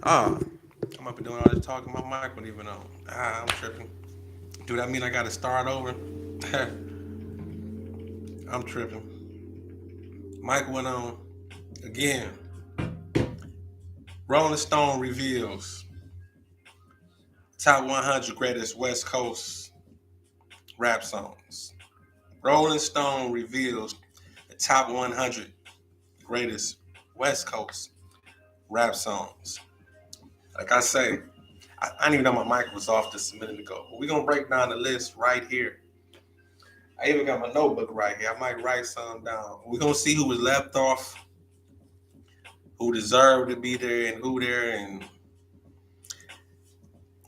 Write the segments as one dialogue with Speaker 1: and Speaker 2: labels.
Speaker 1: Ah, I'm up and doing all this talking. My mic wasn't even on. I'm tripping. Do that mean I got to start over? I'm tripping. Mic went on again. Rolling Stone reveals top 100 greatest West Coast rap songs. Rolling Stone reveals the top 100 greatest West Coast rap songs. Like I say, I didn't even know my mic was off just a minute ago. But we're going to break down the list right here. I even got my notebook right here. I might write some down. We're going to see who was left off, who deserved to be there, and who there. And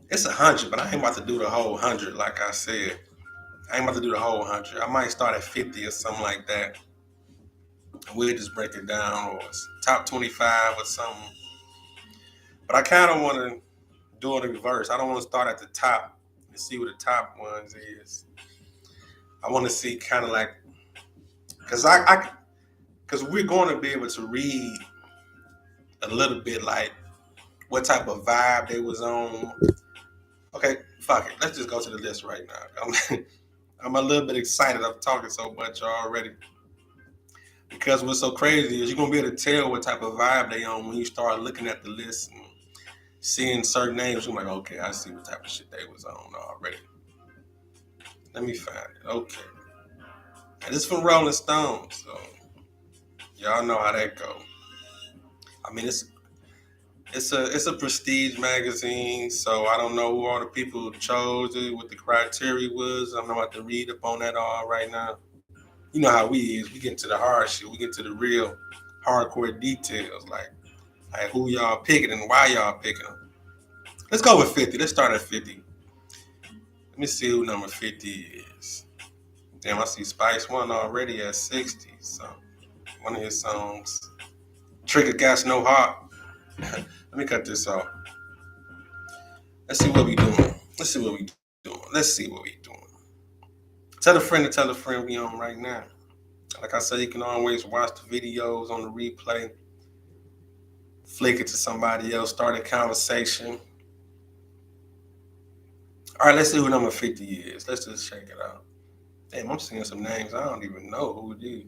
Speaker 1: it's 100, but I ain't about to do the whole 100, like I said. I ain't about to do the whole 100. I might start at 50 or something like that. We'll just break it down, or top 25 or something. But I kind of want to do it in reverse. I don't want to start at the top and see what the top ones is. I want to see kind of like, because we're going to be able to read a little bit like what type of vibe they was on. Okay, fuck it. Let's just go to the list right now. I'm a little bit excited. I'm talking so much already because what's so crazy is you're gonna be able to tell what type of vibe they on when you start looking at the list and seeing certain names. You're like, okay, I see what type of shit they was on already. Let me find it. Okay, and this from Rolling Stone, so y'all know how that go. I mean, it's a prestige magazine, so I don't know who all the people who chose it, what the criteria was. I'm not about to read up on that all right now. You know how we is. We get into the hard shit. We get into the real hardcore details, like who y'all picking and why y'all picking them. Let's go with 50. Let's start at 50. Let me see who number 50 is. Damn, I see Spice One already at 60. So one of his songs, Trigger Gas No Heart. Let me cut this off. Let's see what we doing. Let's see what we doing. Let's see what we doing. Tell a friend we on right now. Like I said, you can always watch the videos on the replay, flick it to somebody else, start a conversation. All right, let's see who number 50 is. Let's just check it out. Damn, I'm seeing some names I don't even know who it is.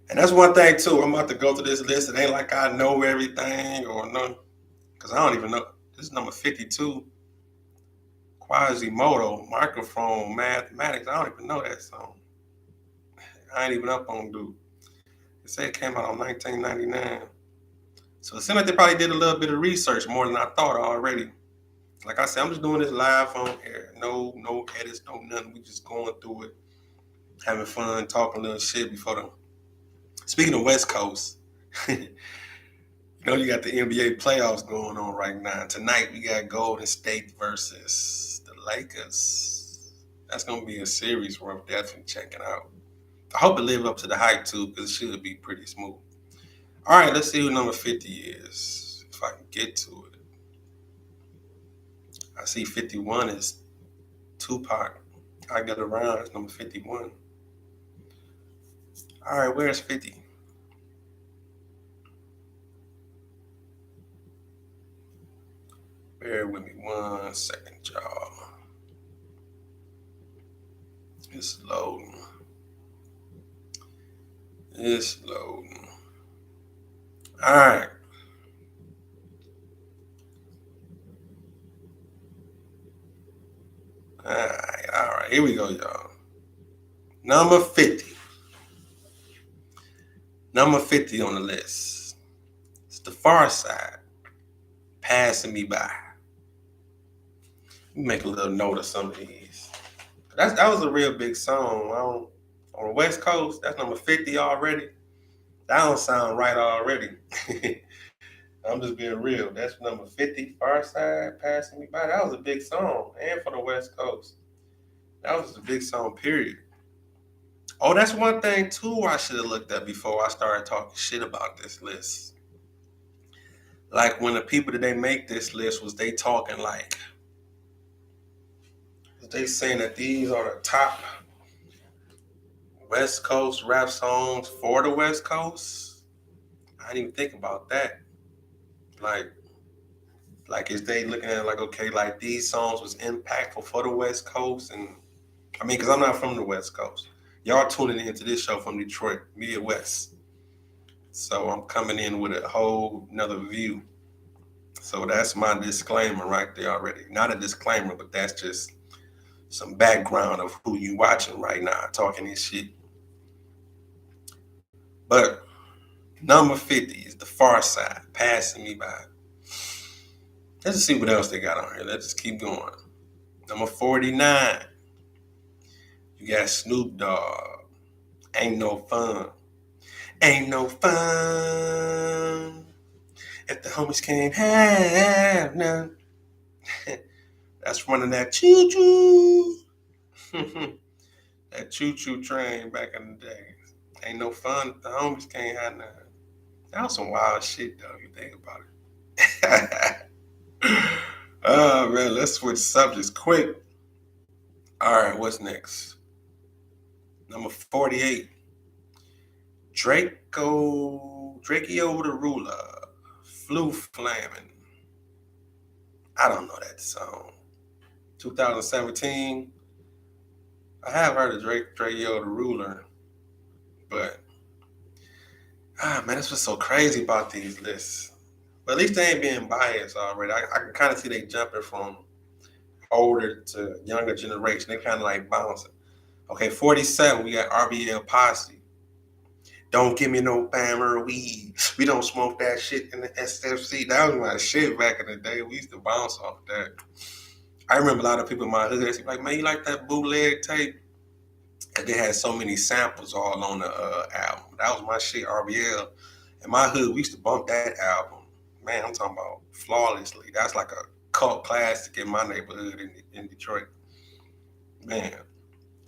Speaker 1: And that's one thing too. I'm about to go through this list. It ain't like I know everything or no, because I don't even know. This is number 52. Quasimodo, microphone, mathematics. I don't even know that song. I ain't even up on dude. It said it came out in 1999. So it seemed like they probably did a little bit of research more than I thought already. Like I said, I'm just doing this live on air. No edits, no nothing. We just going through it, having fun, talking a little shit before the. Speaking of West Coast, you know you got the NBA playoffs going on right now. Tonight we got Golden State versus the Lakers. That's gonna be a series worth definitely checking out. I hope it live up to the hype too, because it should be pretty smooth. All right, let's see who number 50 is. If I can get to it. I see 51 is Tupac. I got around. It's number 51. All right, where's 50? Bear with me 1 second, y'all. It's loading. It's loading. All right. All right. All right. Here we go, y'all. Number 50. Number 50 on the list. It's the Far Side. Passing me by. Let me make a little note of some of these. That was a real big song. On the West Coast, that's number 50 already. That don't sound right already. I'm just being real. That's number 50, Far Side, Passing Me By. That was a big song. And for the West Coast. That was a big song, period. Oh, that's one thing too I should have looked at before I started talking shit about this list. Like when the people that they make this list was they talking like they saying that these are the top West Coast rap songs for the West Coast. I didn't even think about that. Like Like, is they looking at it like, okay, like these songs was impactful for the West Coast? And I mean, because I'm not from the West Coast. Y'all tuning into this show from Detroit, Midwest. So I'm coming in with a whole another view. So that's my disclaimer right there already. Not a disclaimer, but that's just some background of who you watching right now, talking this shit. But number 50 is the Far Side, passing me by. Let's just see what else they got on here. Let's just keep going. Number 49, you got Snoop Dogg. Ain't no fun. Ain't no fun if the homies can't have none. That's running that choo choo. That choo choo train back in the day. Ain't no fun if the homies can't have none. That was some wild shit, though, if you think about it. Oh, man, let's switch subjects quick. All right, what's next? Number 48. Drakeo the Ruler. Flu Flamin'. I don't know that song. 2017. I have heard of Drakeo the Ruler, but man, that's what's so crazy about these lists. But at least they ain't being biased already. I can kind of see they jumping from older to younger generation. They kind of like bouncing. Okay, 47, we got RBL Posse. Don't give me no Bammer weed. We don't smoke that shit in the SFC. That was my shit back in the day. We used to bounce off that. I remember a lot of people in my hood, they like, man, you like that bootleg tape? And they had so many samples all on the album. That was my shit, RBL. In my hood, we used to bump that album. Man, I'm talking about flawlessly. That's like a cult classic in my neighborhood in Detroit. Man,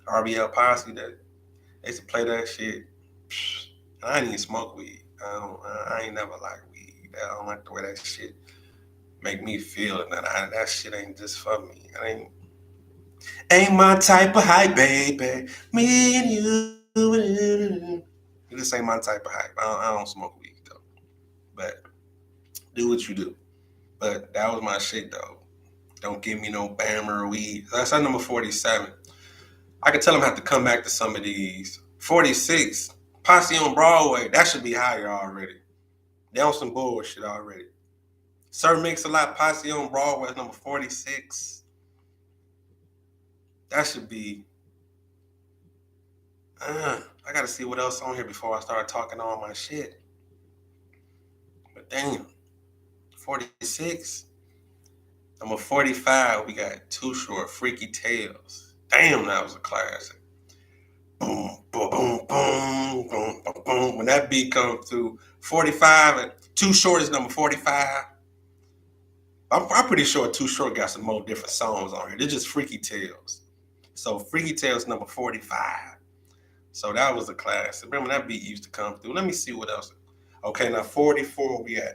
Speaker 1: RBL Posse, they used to play that shit. I ain't even smoke weed. I ain't never like weed. I don't like the way that shit make me feel. And that shit ain't just for me. Ain't my type of hype, baby. Me and you. This ain't my type of hype. I don't smoke weed though. But do what you do. But that was my shit though. Don't give me no Bammer or weed. That's at number 47. I could tell them have to come back to some of these. 46. Posse on Broadway. That should be higher already. They on some bullshit already. Sir Mix-a-Lot, Posse on Broadway is number 46. That should be. I gotta see what else on here before I start talking all my shit. But damn. 46. Number 45, we got Too Short, Freaky Tales. Damn, that was a classic. Boom, boom, boom, boom, boom, boom, boom. When that beat comes through, 45, and Too Short is number 45. I'm pretty sure Too Short got some more different songs on here. They're just Freaky Tales. So Freaky Tales number 45. So that was a classic. Remember that beat used to come through. Let me see what else. Okay, now 44, we got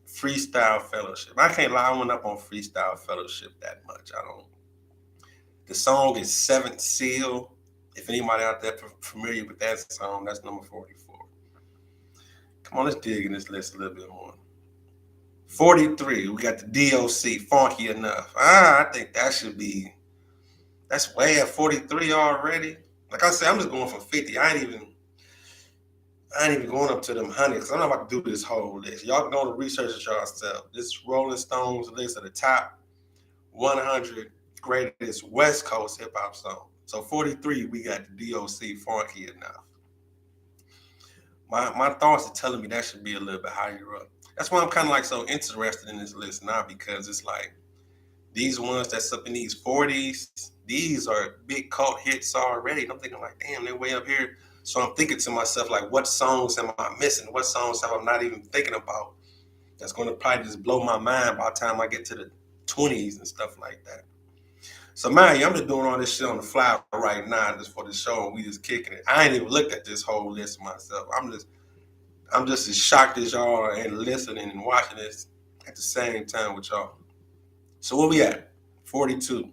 Speaker 1: Freestyle Fellowship. I can't lie, I went up on Freestyle Fellowship that much. I don't. The song is Seventh Seal. If anybody out there familiar with that song, that's number 44. Come on, let's dig in this list a little bit more. 43, we got the DOC, Funky Enough. I think that should be, that's way at 43 already. Like I said, I'm just going for 50. I ain't even going up to them 100 because I'm not about to do this whole list. Y'all can go to research it yourself. This Rolling Stones list of the top 100 greatest West Coast hip hop songs. So 43, we got the DOC, Funky Enough. My thoughts are telling me that should be a little bit higher up. That's why I'm kind of like so interested in this list now, because it's like these ones that's up in these 40s, these are big cult hits already. And I'm thinking like, damn, they're way up here. So I'm thinking to myself, like, what songs am I missing? What songs have I not even thinking about? That's going to probably just blow my mind by the time I get to the 20s and stuff like that. So, man, I'm just doing all this shit on the fly right now just for the show, and we just kicking it. I ain't even looked at this whole list myself. I'm just as shocked as y'all and listening and watching this at the same time with y'all. So what we at? 42.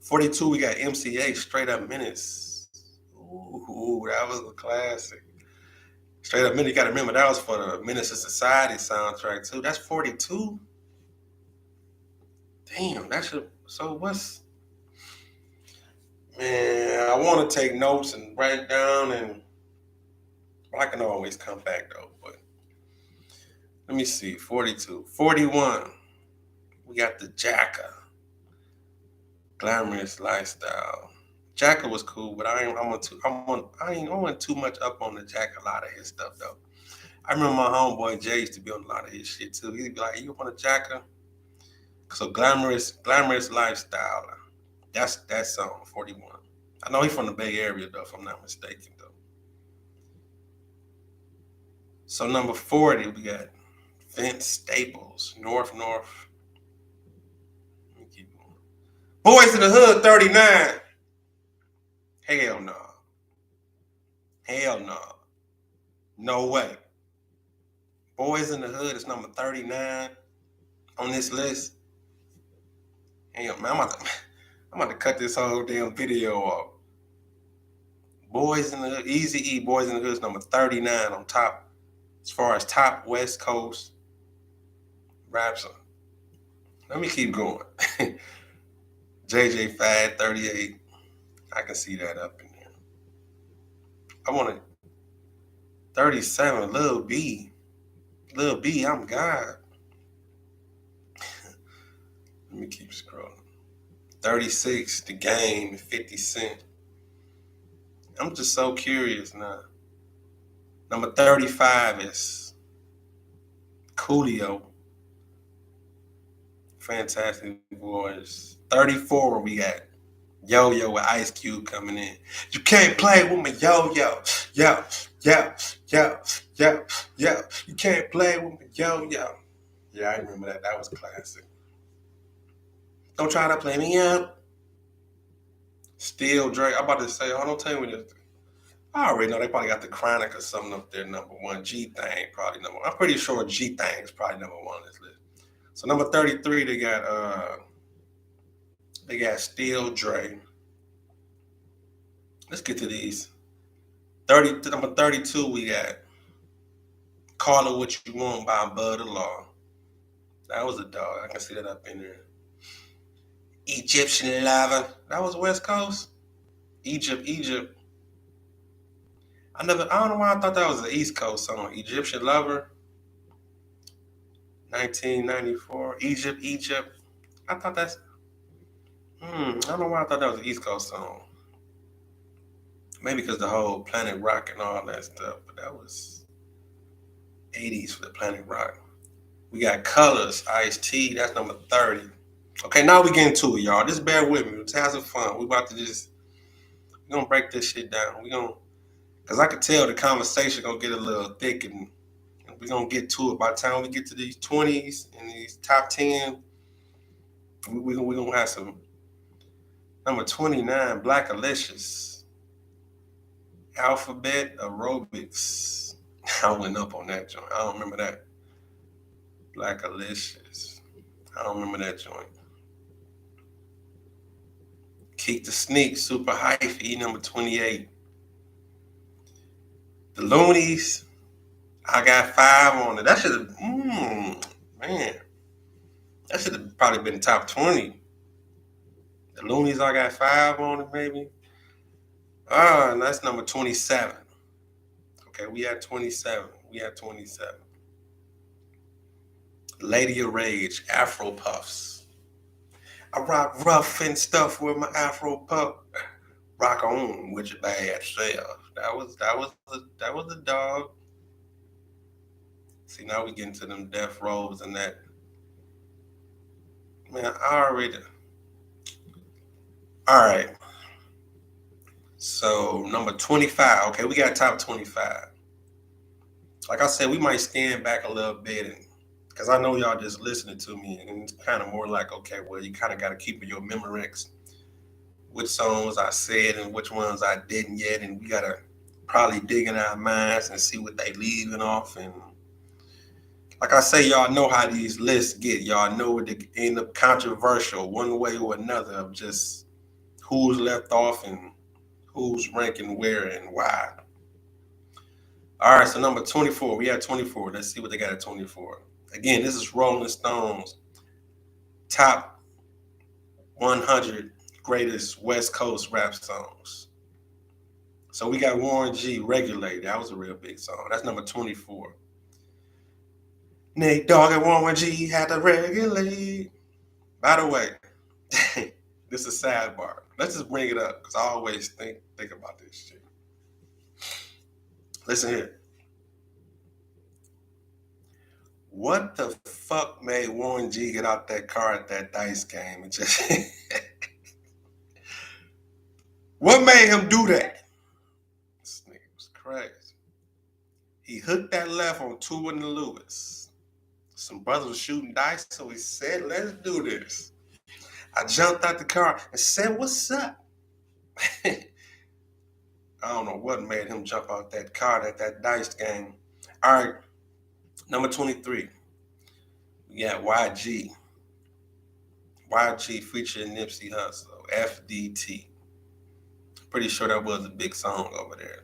Speaker 1: 42, we got MCA, Straight Up Menace. Ooh, that was a classic. Straight Up Menace, you got to remember, that was for the Menace to Society soundtrack, too. That's 42? Damn, that should. So what's man? I want to take notes and write down, and well, I can always come back though. But let me see. 42, 41. We got the Jacka, glamorous lifestyle. Jacka was cool, but I ain't on too much up on the Jack. A lot of his stuff though. I remember my homeboy Jay used to be on a lot of his shit too. He'd be like, "You want a Jacka?" So glamorous lifestyle. That's that song 41. I know he's from the Bay Area though, if I'm not mistaken though. So number 40, we got Vince Staples, North North. Let me keep going. Boys in the Hood 39. Hell no. Hell no. No way. Boys in the Hood is number 39 on this list. Hell man, I'm about to cut this whole damn video off. Boys in the Hood, Easy E, Boys in the Hood is number 39 on top, as far as top West Coast rap song. Let me keep going. JJ Fad 38. I can see that up in there. I want to 37, Lil B. Lil B, I'm God. Let me keep scrolling. 36, The Game, 50 Cent. I'm just so curious now. Number 35 is Coolio. Fantastic Voice. 34, we got Yo-Yo with Ice Cube coming in. You can't play with me, yo-yo. Yo, yo, yo, yo, yo. You can't play with me, yo-yo. Yeah, I remember that. That was classic. Don't try to play me out. Still Drake. I'm about to say, hold on, tell me this. I already know they probably got the Chronic or something up there, number one. G-Thang, probably number one. I'm pretty sure G-Thang is probably number one on this list. So number 33, they got Still Dre. Let's get to these. Number 32, we got Call It What You Want by Bud the Law. That was a dog. I can see that up in there. Egyptian Lava. That was West Coast. Egypt. I don't know why I thought that was the East Coast song. Egyptian Lover. 1994. Egypt. I thought that's I don't know why I thought that was the East Coast song. Maybe because the whole Planet Rock and all that stuff, but that was 80s for the Planet Rock. We got Colors, Ice-T, that's number 30. Okay, now we get into it, y'all. Just bear with me. Let's have some fun. We're gonna break this shit down. Because I could tell the conversation gonna get a little thick, and we're gonna get to it. By the time we get to these 20s and these top 10, we're gonna have some. Number 29, Black Alicious. Alphabet Aerobics. I went up on that joint. I don't remember that. Black Alicious. I don't remember that joint. Keep the Sneak, Super Hyphy, number 28. The Loonies, I got 5 on it. That should have, man. That should have probably been top 20. The Loonies, I got 5 on it, maybe. And that's number 27. Okay, we at 27. Lady of Rage, Afro Puffs. I rock rough and stuff with my Afro puff. Rock on with your bad self. That was the dog. See, now we get into them death rows and that. Man, I already. All right. So number 25. Okay, we got top 25. Like I said, we might stand back a little bit, because I know y'all just listening to me, and it's kind of more like, okay, well, you kind of got to keep in your Memorex which songs I said and which ones I didn't yet, and we got to probably dig in our minds and see what they leaving off. And like I say, y'all know how these lists get. Y'all know it end up controversial one way or another of just who's left off and who's ranking where and why. All right, so number 24. We had 24. Let's see what they got at 24. Again, this is Rolling Stones top 100 greatest West Coast rap songs. So we got Warren G, Regulate. That was a real big song. That's number 24. Nate Dogg and Warren G had to regulate. By the way, this is a sidebar. Let's just bring it up because I always think about this shit. Listen here. What the fuck made Warren G get out that car at that dice game and just what made him do that? This nigga was crazy. He hooked that left on 2 and Lewis. Some brothers were shooting dice, so he said, let's do this. I jumped out the car and said, what's up? I don't know what made him jump out that car at that dice game. All right, number 23. We got YG. YG featuring Nipsey Hussle, FDT. Pretty sure that was a big song over there.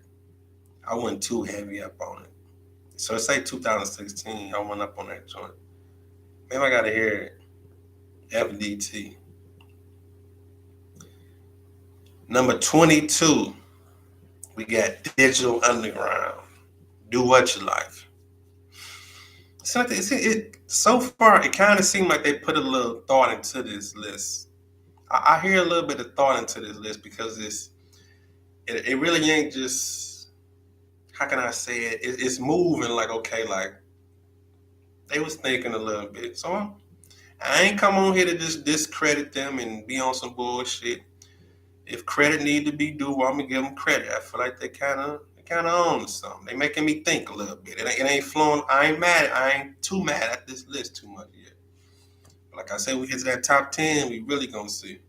Speaker 1: I wasn't too heavy up on it. So it's like 2016, I went up on that joint. Maybe I gotta hear it. FDT. Number 22, we got Digital Underground. Do What You Like. So far, it kind of seemed like they put a little thought into this list. I hear a little bit of thought into this list because it really ain't just, how can I say it? It's moving like, okay, like they was thinking a little bit. So I ain't come on here to just discredit them and be on some bullshit. If credit need to be due, I'm gonna give them credit. I feel like they kind of own something. They making me think a little bit. It ain't flowing. I ain't too mad at this list too much yet. But like I said, we get to that top 10, we really gonna see.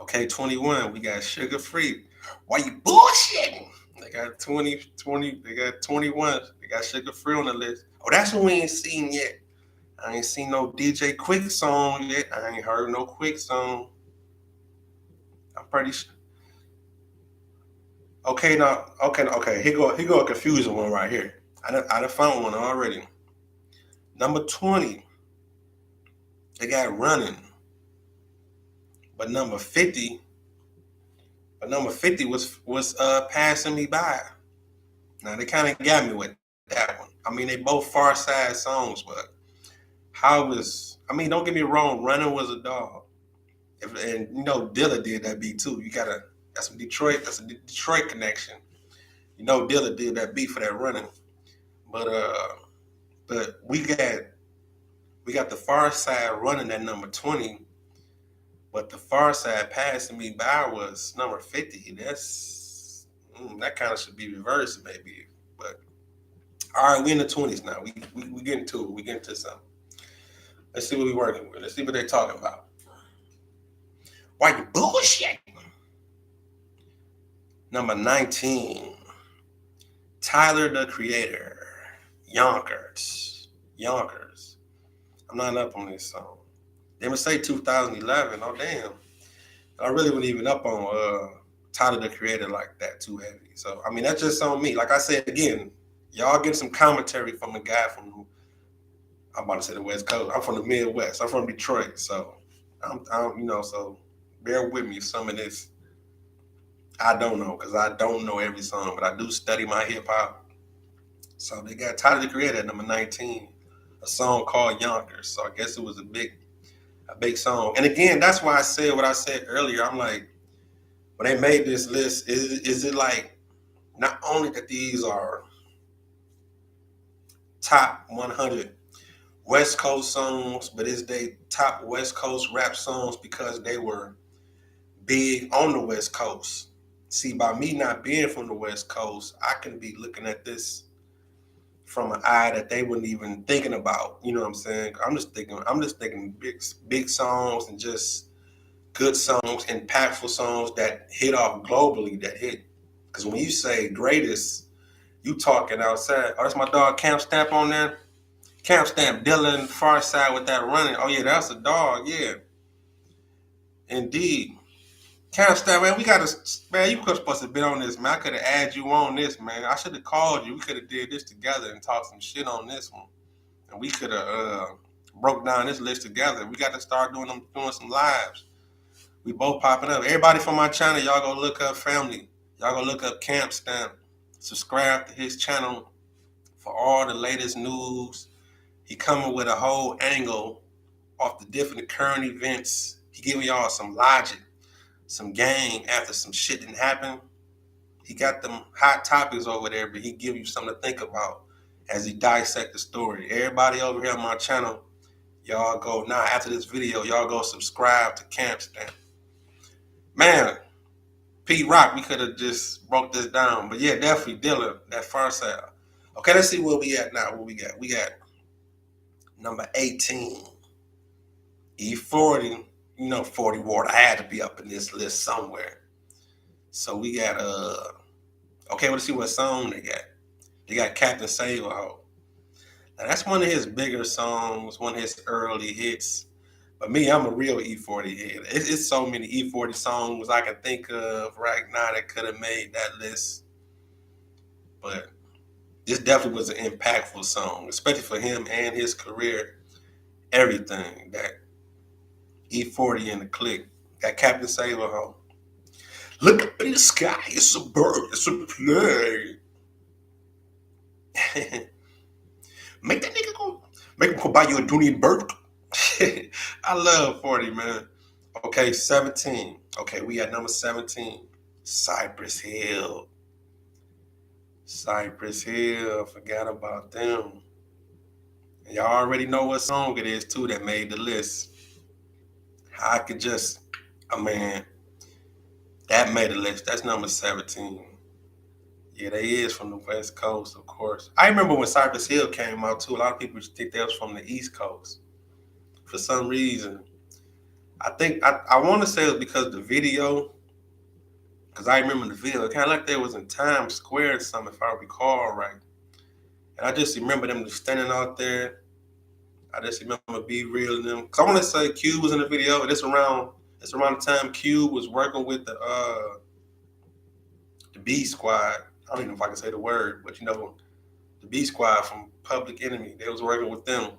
Speaker 1: Okay, 21, we got Sugar Free. Why you bullshitting? They got 20, they got 21. They got Sugar Free on the list. Oh, that's what we ain't seen yet. I ain't seen no DJ Quick song yet. I ain't heard no Quick song. I'm pretty sure. Okay, now, okay. Here go a confusing one right here. I done found one already. Number 20, they got Running. But number 50 was Passing Me By. Now they kind of got me with that one. I mean, they both Far Side songs, but don't get me wrong, Running was a dog. And you know, Dilla did that beat too. That's a Detroit connection. You know, Dilla did that beat for that Running. But we got the Far Side Running at number 20. But the Far Side Passing Me By was number 50. That kind of should be reversed maybe. But all right, we in the 20s now. We getting to it. We getting to something. Let's see what we working with. Let's see what they're talking about. Why you bullshit? Number 19, Tyler the Creator, Yonkers. I'm not up on this song. They would say 2011. Oh damn! I really wasn't even up on Tyler the Creator like that too heavy. So I mean that's just on me. Like I said again, y'all get some commentary from a guy from, I'm about to say the West Coast. I'm from the Midwest. I'm from Detroit. So I'm so bear with me. Some of this I don't know because I don't know every song, but I do study my hip hop. So they got Tyler the Creator at number 19, a song called Yonkers. So I guess it was a big song. And again, that's why I said what I said earlier. I'm like, when they made this list, is it like not only that these are top 100 West Coast songs, but is they top West Coast rap songs because they were big on the West Coast. See, by me not being from the West Coast, I can be looking at this from an eye that they wouldn't even thinking about. You know what I'm saying? I'm just thinking big songs and just good songs, impactful songs that hit off globally, that hit. Because when you say greatest, you talking outside. Oh, that's my dog Camp Stamp on there. Camp Stamp, Dylan, Far Side with that Running. Oh yeah, that's a dog. Yeah, indeed. Camp Stamp, man, you could have supposed to have been on this, man. I could have added you on this, man. I should have called you. We could have did this together and talked some shit on this one. And we could have broke down this list together. We got to start doing some lives. We both popping up. Everybody from my channel, y'all go look up family. Y'all go look up Camp Stamp. Subscribe to his channel for all the latest news. He coming with a whole angle off the different current events. He giving y'all some logic, some game after some shit didn't happen. He got them hot topics over there, but he give you something to think about as he dissect the story. Everybody over here on my channel, y'all go now after this video, y'all go subscribe to Camp Stamp. Man, Pete Rock, we could have just broke this down. But yeah, definitely Dilla, that first sale. Okay, let's see where we at now. What we got? We got number 18. E40. You know 40 Ward. I had to be up in this list somewhere. So we got okay, let's see what song they got. They got Captain Save a Ho. Now that's one of his bigger songs, one of his early hits. But me, I'm a real E40 head. It's so many E40 songs I can think of right now that could have made that list. But this definitely was an impactful song, especially for him and his career. Everything that E40 in the clique. Got Captain Save a Ho. Look up in the sky, it's a bird, it's a plane. Make that nigga make him go buy you a Dooney bird. I love 40, man. Okay, 17. Okay, we at number 17. Cypress Hill. Cypress Hill, forgot about them. And y'all already know what song it is, too, that made the list. I could just, that made the list. That's number 17. Yeah, they is from the West Coast, of course. I remember when Cypress Hill came out, too. A lot of people think they was from the East Coast. For some reason. I think, I want to say it was because of the video. Because I remember the video. It kind of like they was in Times Square or something, if I recall right. And I just remember them just standing out there. I just remember Be Real and them. Because I want to say Cube was in the video. And it's around the time Cube was working with the B Squad. I don't even know if I can say the word, but you know, the B Squad from Public Enemy. They was working with them.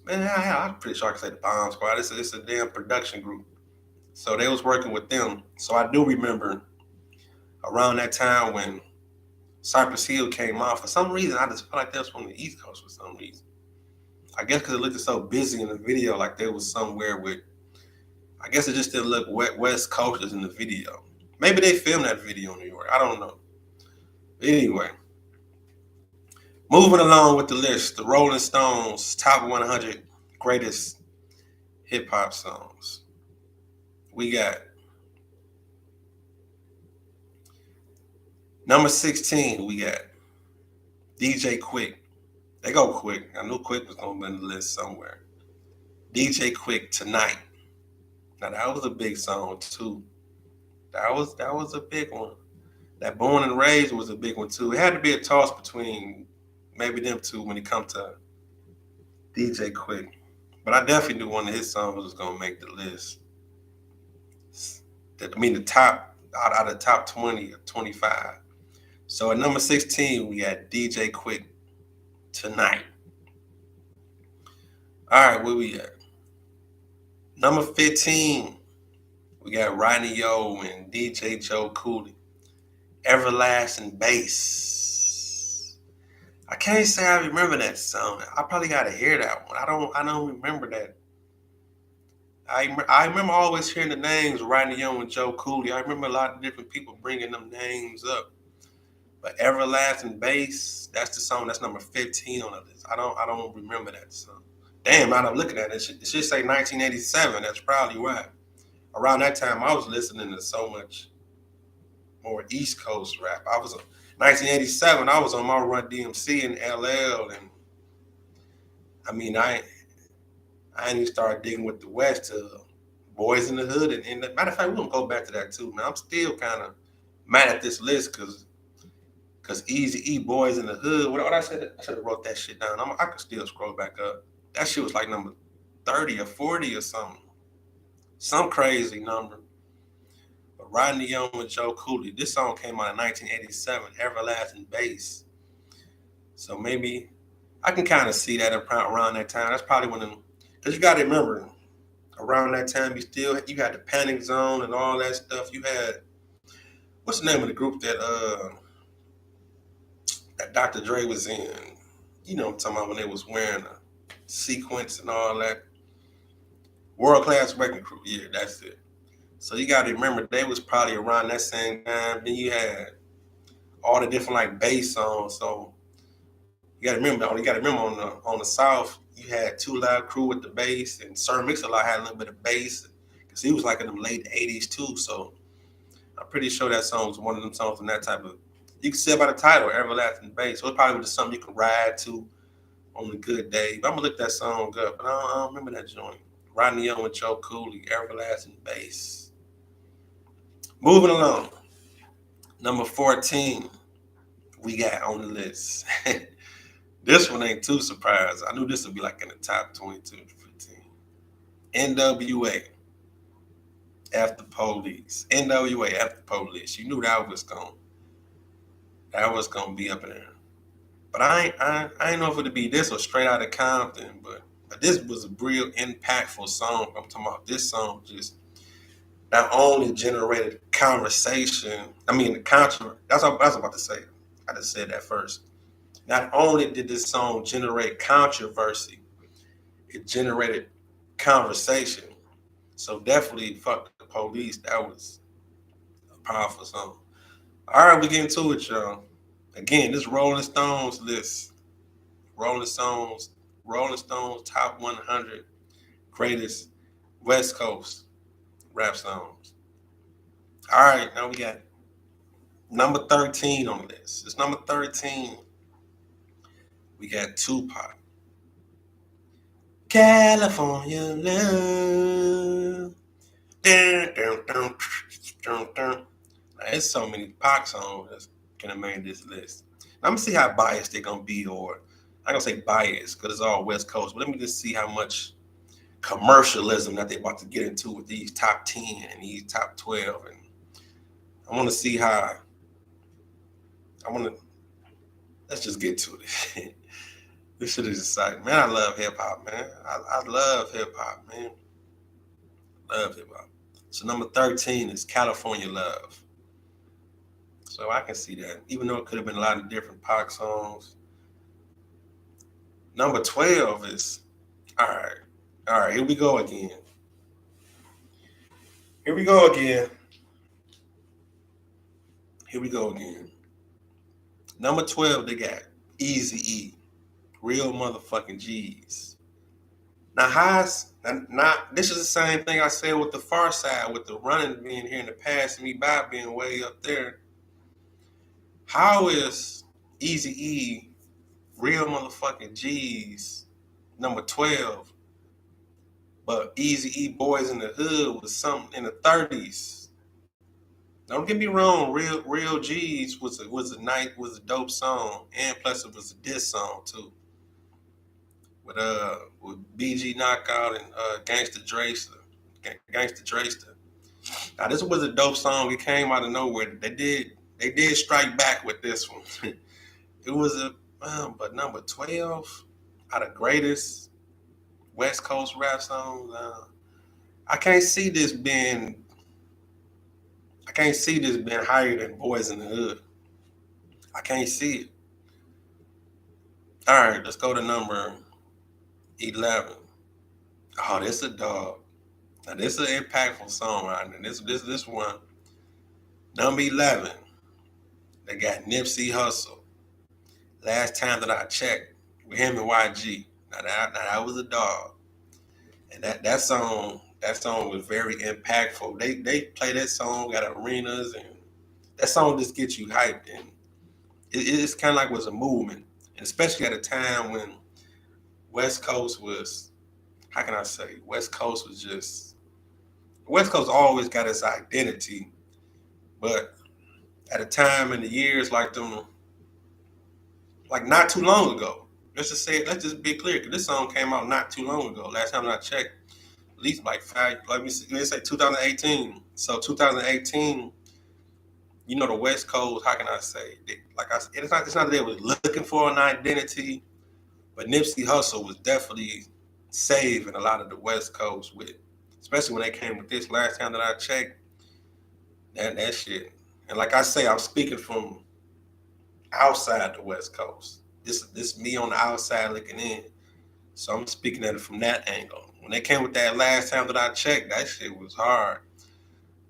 Speaker 1: Man, I'm pretty sure I can say the Bomb Squad. It's a damn production group. So they was working with them. So I do remember around that time when Cypress Hill came out. For some reason, I just felt like they was from the East Coast for some reason. I guess because it looked so busy in the video, like they was somewhere with, I guess it just didn't look West Coasters in the video. Maybe they filmed that video in New York. I don't know. Anyway, moving along with the list, the Rolling Stones top 100 greatest hip hop songs. We got number 16. We got DJ Quick. They go Quick. I knew Quick was gonna be on the list somewhere. DJ Quick, Tonight. Now that was a big song too. That was a big one. That Born and Raised was a big one too. It had to be a toss between maybe them two when it comes to DJ Quick. But I definitely knew one of his songs was gonna make the list. The top out of the top 20 or 25. So at number 16, we got DJ Quick, Tonight. All right, where we at? Number 15, we got Rodney Yo and DJ Joe Cooley, Everlasting Bass. I can't say I remember that song. I probably gotta hear that one. I don't remember that. I remember always hearing the names Rodney Yo and Joe Cooley. I remember a lot of different people bringing them names up. But Everlasting Bass, that's the song. That's number 15 on the list. I don't remember that song. Damn, now I'm looking at it. It should say 1987. That's probably why. Around that time, I was listening to so much more East Coast rap. 1987. I was on my Run DMC and LL, and I ain't even started digging with the West till Boys in the Hood. And matter of fact, we're gonna go back to that too, man. I'm still kind of mad at this list because Easy E, Boys in the Hood. What I said, I should have wrote that shit down. I could still scroll back up. That shit was like number 30 or 40 or something. Some crazy number. But Rodney Young with Joe Cooley. This song came out in 1987, Everlasting Bass. So maybe, I can kind of see that around that time. That's probably when, because you got to remember, around that time you had the Panic Zone and all that stuff. You had, what's the name of the group that Dr. Dre was in? You know what I'm talking about, when they was wearing a sequence and all that. World Class Wrecking Crew, yeah, that's it. So you got to remember they was probably around that same time. Then you had all the different like bass songs. So you got to remember on the South, you had Two Live Crew with the bass, and Sir Mix-a-Lot had a little bit of bass because he was like in the late '80s too. So I'm pretty sure that song was one of them songs in that type of. You can see by the title, Everlasting Bass. So it probably was just something you could ride to on a good day. But I'm gonna look that song up, but I don't remember that joint. Rodney Young with Joe Cooley, Everlasting Bass. Moving along, number 14, we got on the list. This one ain't too surprised. I knew this would be like in the top 22 to 15. NWA, After Police. NWA, After Police. You knew that was gonna be up in there. But I ain't know if it'd be this or Straight Outta Compton, but this was a real impactful song. I'm talking about this song just not only generated conversation. I mean the controversy. That's what I was about to say. I just said that first. Not only did this song generate controversy, it generated conversation. So definitely fuck the police. That was a powerful song. All right, we get into it, y'all. Again, this Rolling Stones list. Rolling Stones top 100 greatest West Coast rap songs. All right, now we got number 13 on the list. It's number 13. We got Tupac. California Love. Dun, dun, dun, dun, dun. There's so many Pac songs that can have made this list. Now, I'm gonna see how biased they're gonna be, or I'm gonna say biased because it's all West Coast. But let me just see how much commercialism that they're about to get into with these top 10 and these top 12, and I want to see how. Let's just get to it. This shit is exciting, man. I love hip hop, man. I love hip hop, man. Love hip hop. So number 13 is California Love. So I can see that, even though it could have been a lot of different Pac songs. Number 12 is, all right, here we go again. Here we go again. Number 12, they got Eazy-E, Real Motherfucking G's. Now, this is the same thing I said with the Far Side, with the running being here in the past and me by being way up there. How is Eazy-E, Real Motherfucking G's, number 12, but Eazy-E Boys in the Hood was something in the 30s? Don't get me wrong, Real G's was a dope song, and plus it was a diss song too, with BG Knockout and Gangsta Drayster. Now this was a dope song. It came out of nowhere. They did strike back with this one. It was but number 12 out of greatest West Coast rap songs. I can't see this being higher than Boys in the Hood. I can't see it. All right, let's go to number 11. Oh, this a dog. Now this is an impactful song right now. This one. Number 11. They got Nipsey Hussle. Last time that I checked, with him and YG. Now that was a dog. And that song was very impactful. They play that song at arenas, and that song just gets you hyped, and it's kind of like was a movement, and especially at a time when West Coast was, how can I say, West Coast always got its identity, but at a time in the years like not too long ago. Let's just be clear, because this song came out not too long ago. Last time I checked, at least like let's say 2018. So 2018, the West Coast, how can I say? It's not that they were looking for an identity, But Nipsey Hussle was definitely saving a lot of the West Coast with, especially when they came with this last time that I checked, that shit. And like I say, I'm speaking from outside the West Coast. This me on the outside looking in. So I'm speaking at it from that angle. When they came with that last time that I checked, that shit was hard.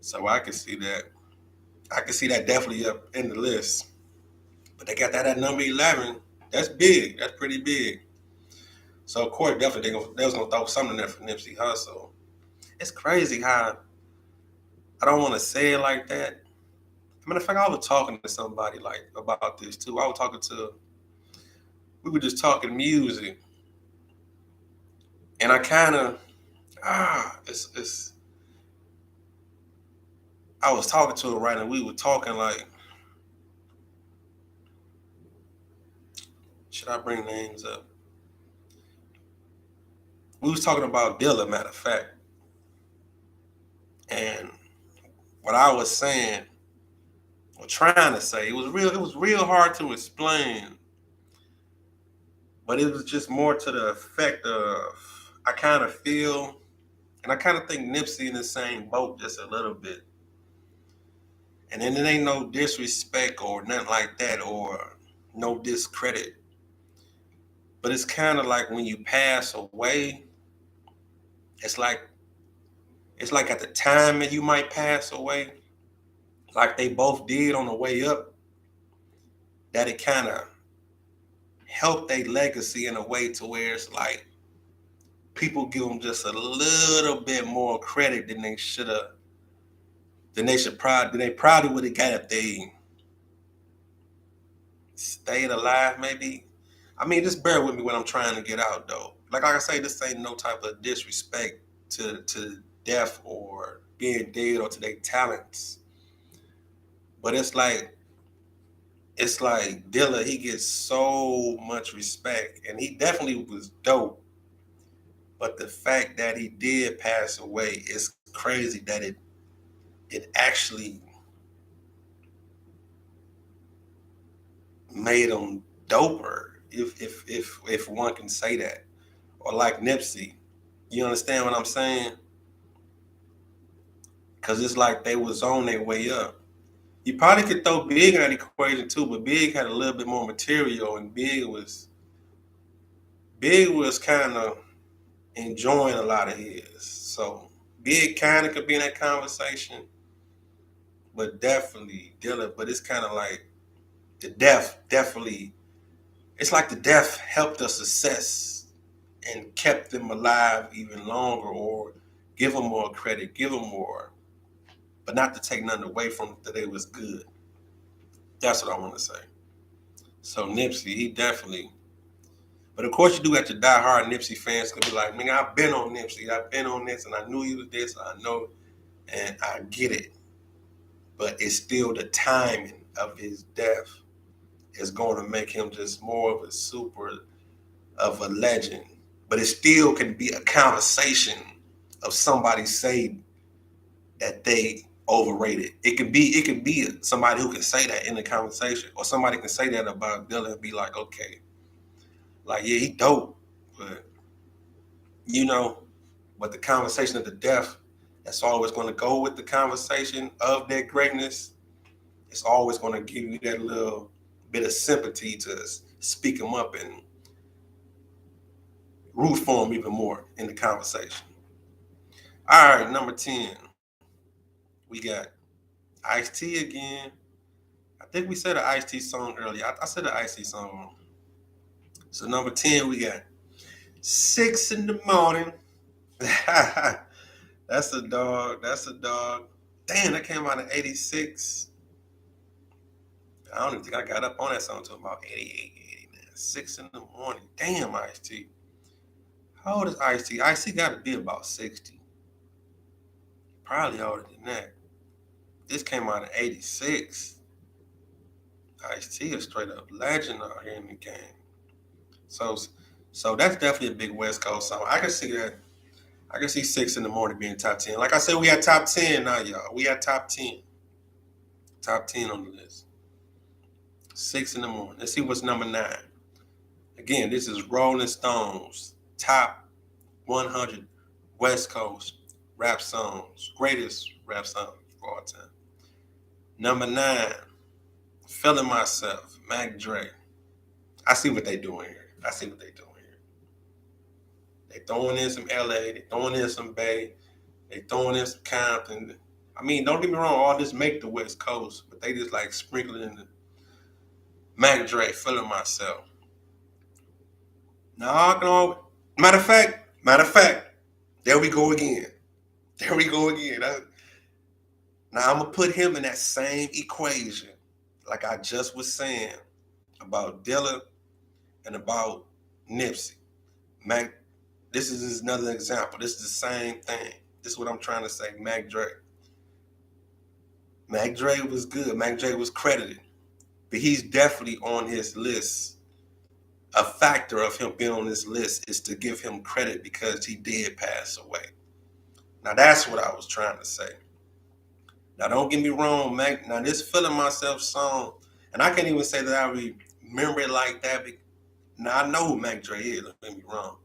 Speaker 1: So I can see that. I can see that definitely up in the list. But they got that at number 11. That's big. That's pretty big. So of course, definitely they was gonna throw something in there for Nipsey Hussle. It's crazy how I don't want to say it like that. Matter of fact, I was talking to somebody like about this too. We were just talking music, and I kind of it's. I was talking to her right, and we were talking like, should I bring names up? We was talking about Dilla, matter of fact, and what I was saying or trying to say, it was real hard to explain, but it was just more to the effect of I kind of feel, and I kind of think Nipsey in the same boat just a little bit. And then it ain't no disrespect or nothing like that or no discredit. But it's kind of like when you pass away, it's like it's like at the time that you might pass away, like they both did on the way up, that it kind of helped their legacy in a way to where it's like people give them just a little bit more credit than they should have, than they probably would have got if they stayed alive, maybe. I mean, just bear with me when I'm trying to get out, though. Like I say, this ain't no type of disrespect to death or being dead or to their talents. But it's like Dilla, he gets so much respect, and he definitely was dope. But the fact that he did pass away is crazy. That it actually made him doper, if one can say that, or like Nipsey. You understand what I'm saying? Because it's like they was on their way up. You probably could throw Big in that equation too, but Big had a little bit more material, and Big was kind of enjoying a lot of his. So Big kind of could be in that conversation, but definitely Dilla. But it's kind of like the death definitely. It's like the death helped us assess and kept them alive even longer, or give them more credit, give them more, but not to take nothing away from it, that it was good. That's what I want to say. So Nipsey, he definitely. But of course, you do have to die hard Nipsey fans could be like, man, I've been on Nipsey, I've been on this, and I knew he was this, I know, and I get it. But it's still the timing of his death is going to make him just more of a super of a legend. But it still can be a conversation of somebody say that they overrated. It could be somebody who can say that in the conversation, or somebody can say that about Dylan and be like, okay, like yeah, he dope, but you know, but the conversation of the death, that's always going to go with the conversation of their greatness. It's always going to give you that little bit of sympathy to speak them up and root for them even more in the conversation. All right, number 10, we got Ice-T again. I think we said an Ice-T song earlier. I said an Ice-T song wrong. So number 10, we got 6 in the morning. That's a dog. That's a dog. Damn, that came out in 86. I don't even think I got up on that song until about 88, 89. 6 in the morning. Damn, Ice-T. How old is Ice-T? Ice-T got to be about 60. Probably older than that. This came out in 86. Ice-T is straight up legend out here in the game. So that's definitely a big West Coast song. I can see that. I can see 6 in the morning being top 10. Like I said, we had top 10 now, y'all. We had top 10. Top 10 on the list. 6 in the morning. Let's see what's number 9. Again, this is Rolling Stones top 100 West Coast rap songs, greatest rap song of all time. Number 9, Feeling Myself, Mac Dre. I see what they doing here. I see what they doing here. They throwing in some LA, they throwing in some Bay, they throwing in some Compton. I mean, don't get me wrong, all this make the West Coast, but they just like sprinkling in the Mac Dre, Feeling Myself. No, no. Matter of fact, there we go again. There we go again. Now I'm gonna put him in that same equation, like I just was saying about Dilla and about Nipsey. Mac, this is another example. This is the same thing. This is what I'm trying to say. Mac Dre. Mac Dre was good. Mac Dre was credited, but he's definitely on his list. A factor of him being on this list is to give him credit because he did pass away. Now that's what I was trying to say. Now don't get me wrong, Mac. Now this Feeling Myself song, and I can't even say that I remember it like that. Now I know who Mac Dre is, don't get me wrong.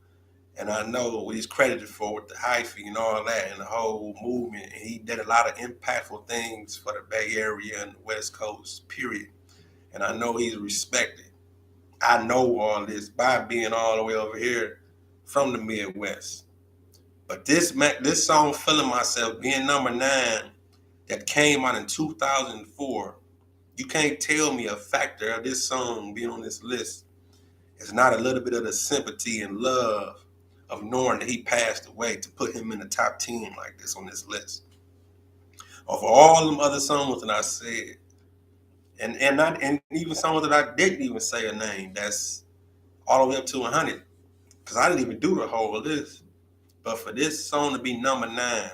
Speaker 1: And I know what he's credited for with the hyphy and all that and the whole movement. And he did a lot of impactful things for the Bay Area and the West Coast, period. And I know he's respected. I know all this by being all the way over here from the Midwest. But this song, Feeling Myself, being number 9, that came out in 2004, you can't tell me a factor of this song being on this list is not a little bit of the sympathy and love of knowing that he passed away to put him in the top 10 like this on this list. Of all them other songs that I said, and even songs that I didn't even say a name, that's all the way up to 100, because I didn't even do the whole list. But for this song to be number 9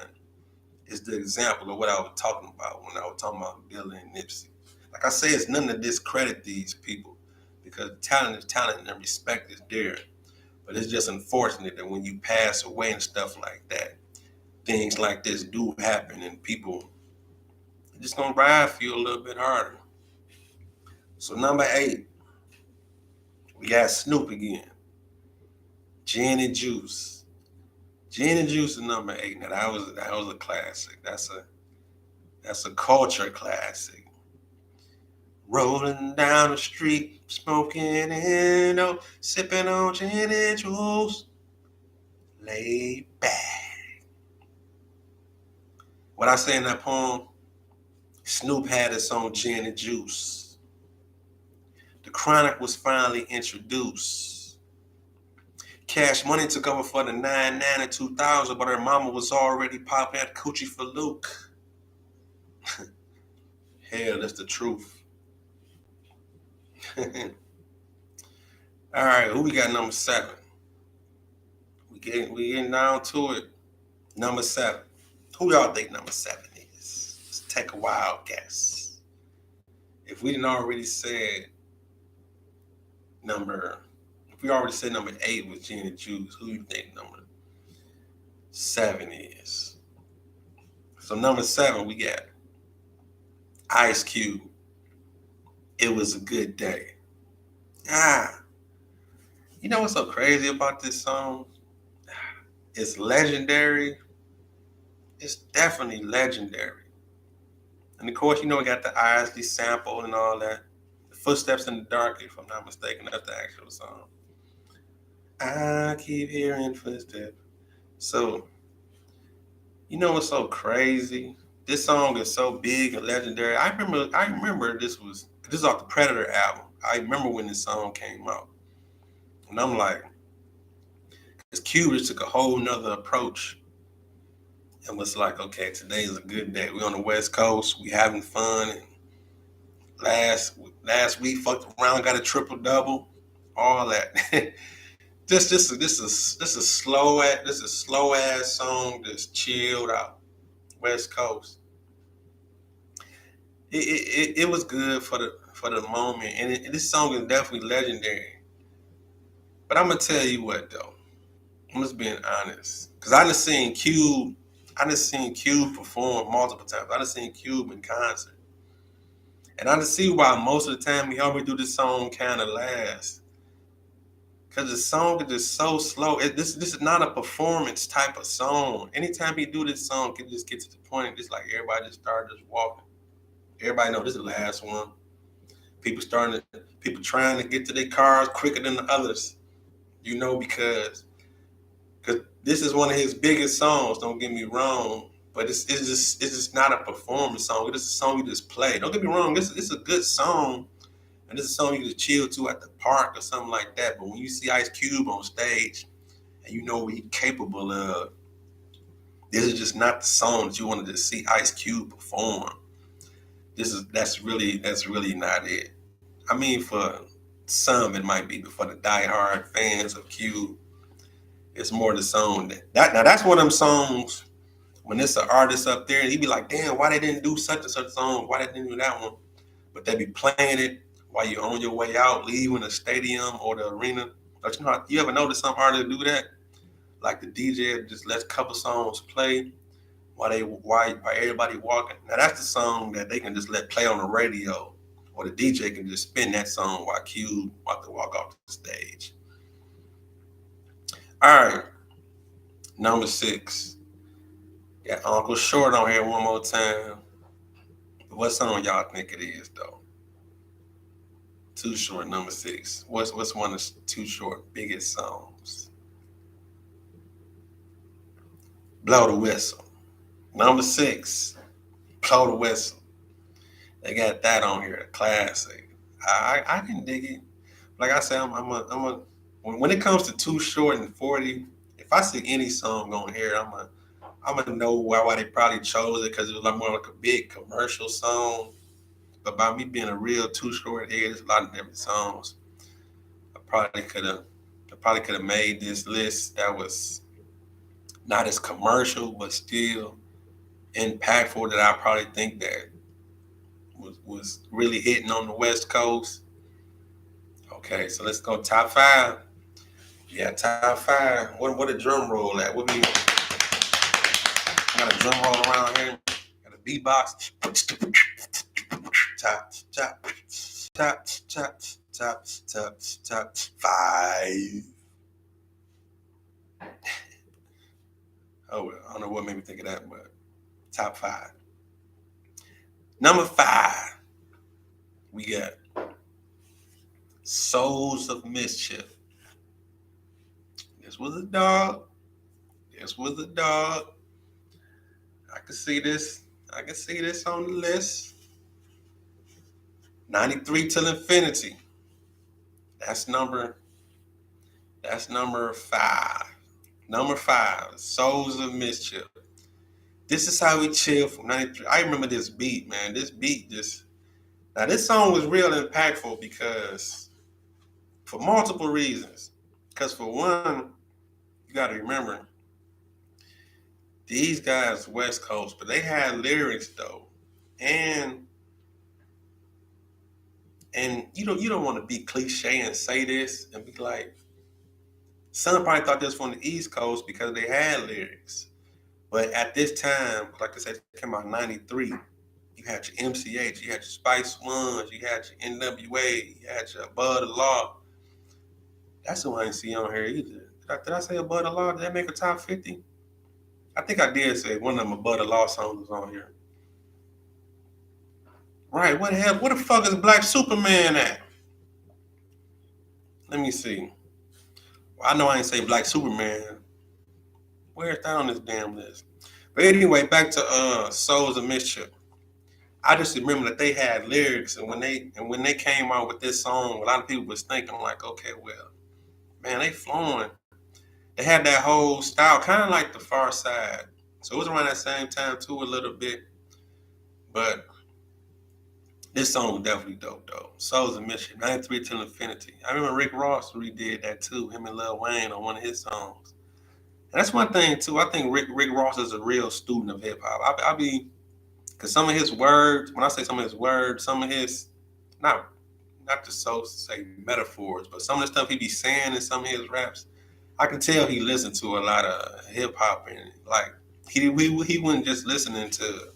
Speaker 1: is the example of what I was talking about when I was talking about Dilla and Nipsey. Like I say, it's nothing to discredit these people because talent is talent and respect is there. But it's just unfortunate that when you pass away and stuff like that, things like this do happen and people are just gonna ride for you a little bit harder. So number 8, we got Snoop again. Gin and Juice. Gin and Juice is number 8. Now that was a classic. That's a culture classic. Rolling down the street, smoking and sipping on gin and juice. Laid back. What I say in that poem, Snoop had his own gin and juice. The Chronic was finally introduced. Cash Money took over for the 99 and 2000, but her mama was already popping at Coochie for Luke. Hell, that's the truth. All right, who we got number 7? We getting down to it. Number 7. Who y'all think number 7 is? Let's take a wild guess. If we already said number 8 was Gin and Juice, who you think number 7 is? So number 7, we got Ice Cube. It Was a Good Day. You know what's so crazy about this song? It's legendary. It's definitely legendary. And of course, we got the Isley sample and all that. The Footsteps in the Dark, if I'm not mistaken, that's the actual song. I keep hearing footsteps. So, you know what's so crazy? This song is so big and legendary. I remember this is off the Predator album. I remember when this song came out. And I'm like, because Cube just took a whole nother approach and was like, okay, today is a good day. We're on the West Coast. We having fun. And last week, fucked around, got a triple double, all that. This is a slow ass song that's chilled out, West Coast. It was good for the moment, and this song is definitely legendary. But I'm gonna tell you what though, I'm just being honest, because I just seen Cube perform multiple times. I just seen Cube in concert, and I just see why most of the time he always do this song kind of last. Cause the song is just so slow. This is not a performance type of song. Anytime he do this song, it just get to the point. It's like everybody just started just walking. Everybody know this is the last one. People trying to get to their cars quicker than the others. Because this is one of his biggest songs. Don't get me wrong, but it's just not a performance song. It's a song you just play. Don't get me wrong. It's a good song, and this is a song you just chill to at the park or something like that. But when you see Ice Cube on stage, and you know what he's capable of, this is just not the song that you wanted to see Ice Cube perform. That's really not it. I mean, for some it might be, but for the diehard fans of Cube, it's more the song that now that's one of them songs when it's an artist up there and he be like, damn, why they didn't do such and such song? Why they didn't do that one? But they be playing it while you're on your way out, leaving the stadium or the arena. Don't you know? You ever notice some artists do that? Like the DJ just lets a couple songs play while everybody walking. Now that's the song that they can just let play on the radio, or the DJ can just spin that song while Q about to walk off the stage. All right, number 6. Got Uncle Short on here one more time. What song y'all think it is though? Too Short, number 6. What's one of Too Short biggest songs? Blow the Whistle. Number 6. Blow the Whistle. They got that on here, a classic. I can dig it. Like I said, when it comes to Too Short and 40, if I see any song on here, I'm gonna know why they probably chose it, because it was like more like a big commercial song. But by me being a real Too Short head, there's a lot of different songs. I probably could have made this list that was not as commercial, but still impactful, that I probably think that was really hitting on the West Coast. Okay, so let's go top 5. Yeah, top 5. What a drum roll at? What we got a drum roll around here? Got a beatbox. Top, top, top, top, top, top, top 5. Oh well, I don't know what made me think of that, but top 5. Number 5, we got Souls of Mischief. This was a dog. I can see this on the list. 93 Till Infinity. That's number 5. Number 5, Souls of Mischief. This is how we chill from 93. I remember this beat, man. This beat now this song was real impactful because for multiple reasons. Because for one, you gotta remember, these guys West Coast, but they had lyrics though. And you don't want to be cliche and say this and be like, some probably thought this from the East Coast because they had lyrics. But at this time, like I said, it came out in 93. You had your MCH, you had your Spice Ones, you had your NWA, you had your Above the Law. That's the one I didn't see on here either. Did I say Above the Law? Did that make a top 50? I think I did say one of them Above the Law songs was on here. Right, what the hell? Where the fuck is Black Superman at? Let me see. Well, I know I ain't say Black Superman. Where's that on this damn list? But anyway, back to Souls of Mischief. I just remember that they had lyrics, and when they came out with this song, a lot of people was thinking like, okay, well, man, they flowing. They had that whole style, kind of like the Far Side. So it was around that same time too, a little bit. But this song was definitely dope, though. Souls of Mischief, 93 Till Infinity. I remember Rick Ross redid that too, him and Lil Wayne on one of his songs. And that's one thing too. I think Rick Ross is a real student of hip hop. I be, because some of his words, when I say some of his words, some of his, not just so say metaphors, but some of the stuff he be saying in some of his raps, I can tell he listened to a lot of hip hop, and like he wasn't just listening to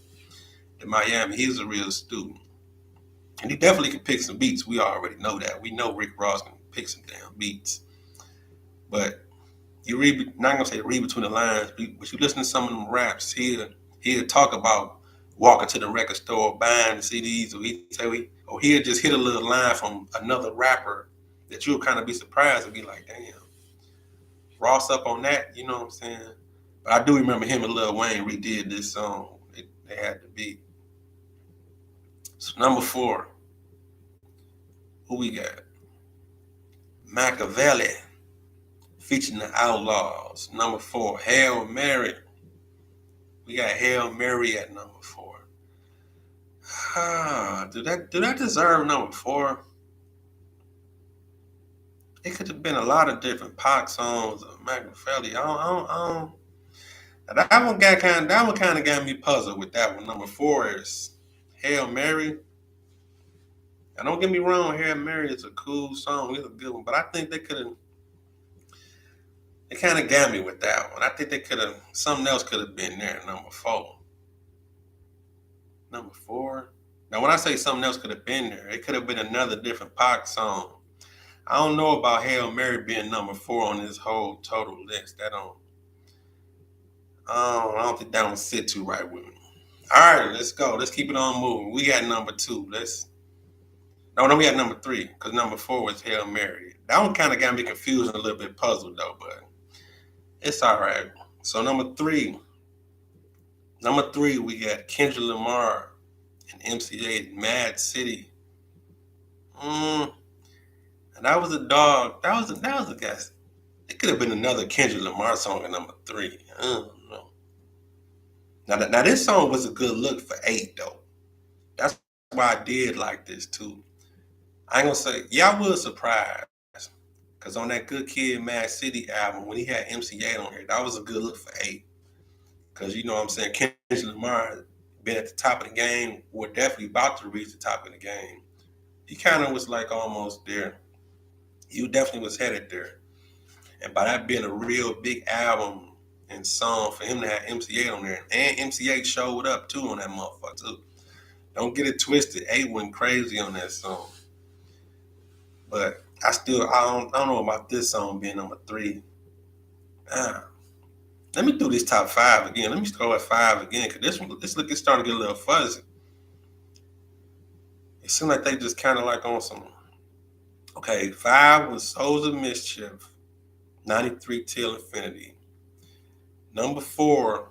Speaker 1: Miami. He's a real student, and he definitely can pick some beats. We already know that. We know Rick Ross can pick some damn beats. But you read, not gonna say read between the lines, but you listen to some of them raps, he'll talk about walking to the record store, buying the CDs, or he'll just hit a little line from another rapper that you'll kind of be surprised and be like, damn, Ross up on that, you know what I'm saying? But I do remember him and Lil Wayne redid this song. They had to be. So number 4, who we got? Machiavelli featuring the Outlaws. Number 4, Hail Mary. We got Hail Mary at number 4. Do that deserve number 4? It could have been a lot of different Pac songs of Machiavelli. That one kind of got me puzzled with that one. Number 4 is Hail Mary. Now don't get me wrong, Hail Mary is a cool song. It's a good one, but I think they could have. It kind of got me with that one. I think they could have. Something else could have been there. Number 4. Number 4. Now, when I say something else could have been there, it could have been another different Pac song. I don't know about Hail Mary being number 4 on this whole total list. I don't think that one sit too right with me. All right, let's go. Let's keep it on moving. We got number 2. No, we got number 3 because number 4 was Hail Mary. That one kind of got me confused and a little bit puzzled though, but it's all right. So number 3, we got Kendrick Lamar and MCA Mad City. And that was a dog. That was a guess. It could have been another Kendrick Lamar song at number 3. I don't know. Now this song was a good look for 8 though. That's why I did like this too. I ain't gonna say, yeah, I was surprised. Cause on that Good Kid, Mad City album, when he had MC8 on here, that was a good look for 8. Cause you know what I'm saying, Kendrick Lamar been at the top of the game, or definitely about to reach the top of the game. He kind of was like almost there. He definitely was headed there. And by that being a real big album and song for him to have MC8 on there, and MC8 showed up too on that motherfucker too. Don't get it twisted. 8 went crazy on that song. But I don't know about this song being number 3. Let me do this top 5 again. Let me go at 5 again, because this look is starting to get a little fuzzy. It seemed like they just kind of like on some. Okay, 5 was Souls of Mischief, 93 Till Infinity. Number 4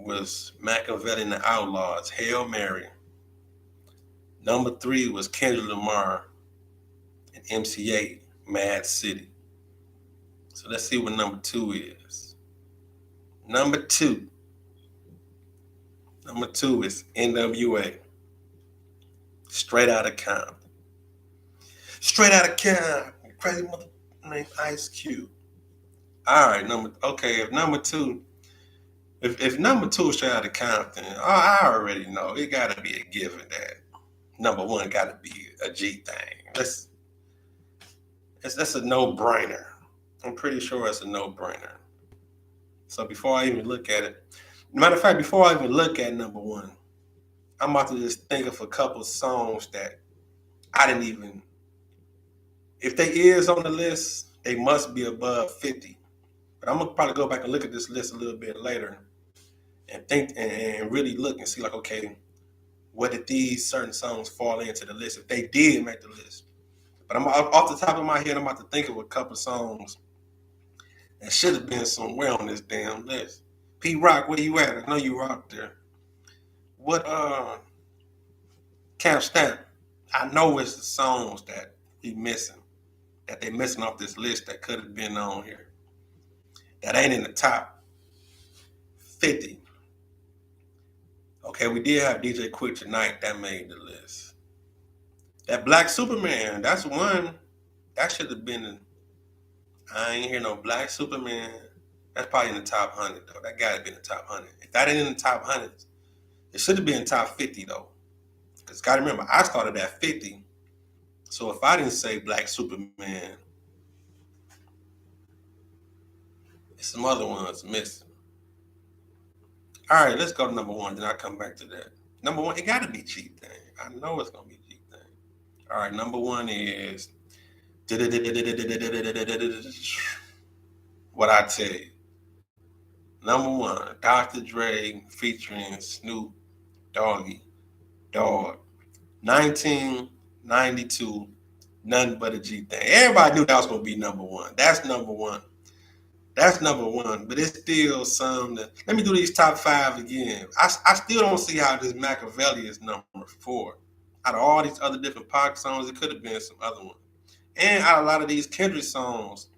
Speaker 1: was Machiavelli and the Outlaws, Hail Mary. Number 3 was Kendrick Lamar and MC8, Mad City. So let's see what number 2 is. Number 2 is NWA, Straight Outta Compton. Straight Outta Compton, crazy mother named Ice Cube. All right, if number 2 is Straight Outta Compton, I already know it got to be a given that number 1 got to be a G thing. That's a no-brainer. I'm pretty sure it's a no-brainer. So before I even look at it, matter of fact, before I even look at number 1, I'm about to just think of a couple songs that I didn't even. If they is on the list, they must be above 50. But I'm gonna probably go back and look at this list a little bit later and think and really look and see like, okay, what did these certain songs fall into the list if they did make the list? But I'm off the top of my head, I'm about to think of a couple songs that should have been somewhere on this damn list. P Rock, where you at? I know you rock there. What Camp Stamp? I know it's the songs that he missing, that they missing off this list that could have been on here. That ain't in the top 50. Okay, we did have DJ Quick Tonight, that made the list. That Black Superman, that's one. That should have been I ain't hear no Black Superman. That's probably in the top 100 though. That gotta be in the top 100. If that ain't in the top 100, it should have been in top 50 though. Because gotta remember, I started at 50. So if I didn't say Black Superman, some other ones missing. All right, let's go to number 1. Then I'll come back to that. Number 1, it gotta be G Thing. I know it's gonna be G Thing. All right, number 1 is what I tell you. Number one, Dr. Dre featuring Snoop Doggy Dog. 1992, nothing but a G thing. Everybody knew that was gonna be number one. That's number one. That's number one. But it's still some that, let me do these top five again. I still don't see how this Machiavelli is number four. Out of all these other different Pac songs, it could have been some other one. And out of a lot of these Kendrick songs,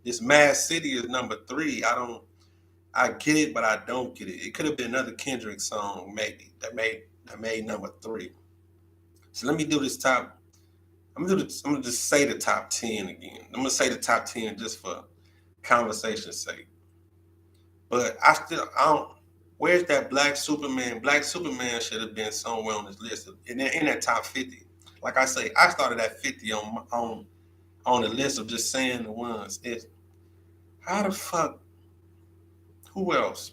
Speaker 1: this Mad City is number three. I get it, but I don't get it. It could have been another Kendrick song, maybe, that made number three. So let me do this top. I'm gonna just say the top 10 again. I'm gonna say the top 10 just for conversation's sake. But I don't. Where's that Black Superman? Black Superman should have been somewhere on this list in that top 50. Like I say, I started at 50 on the list of just saying the ones. How the fuck? Who else?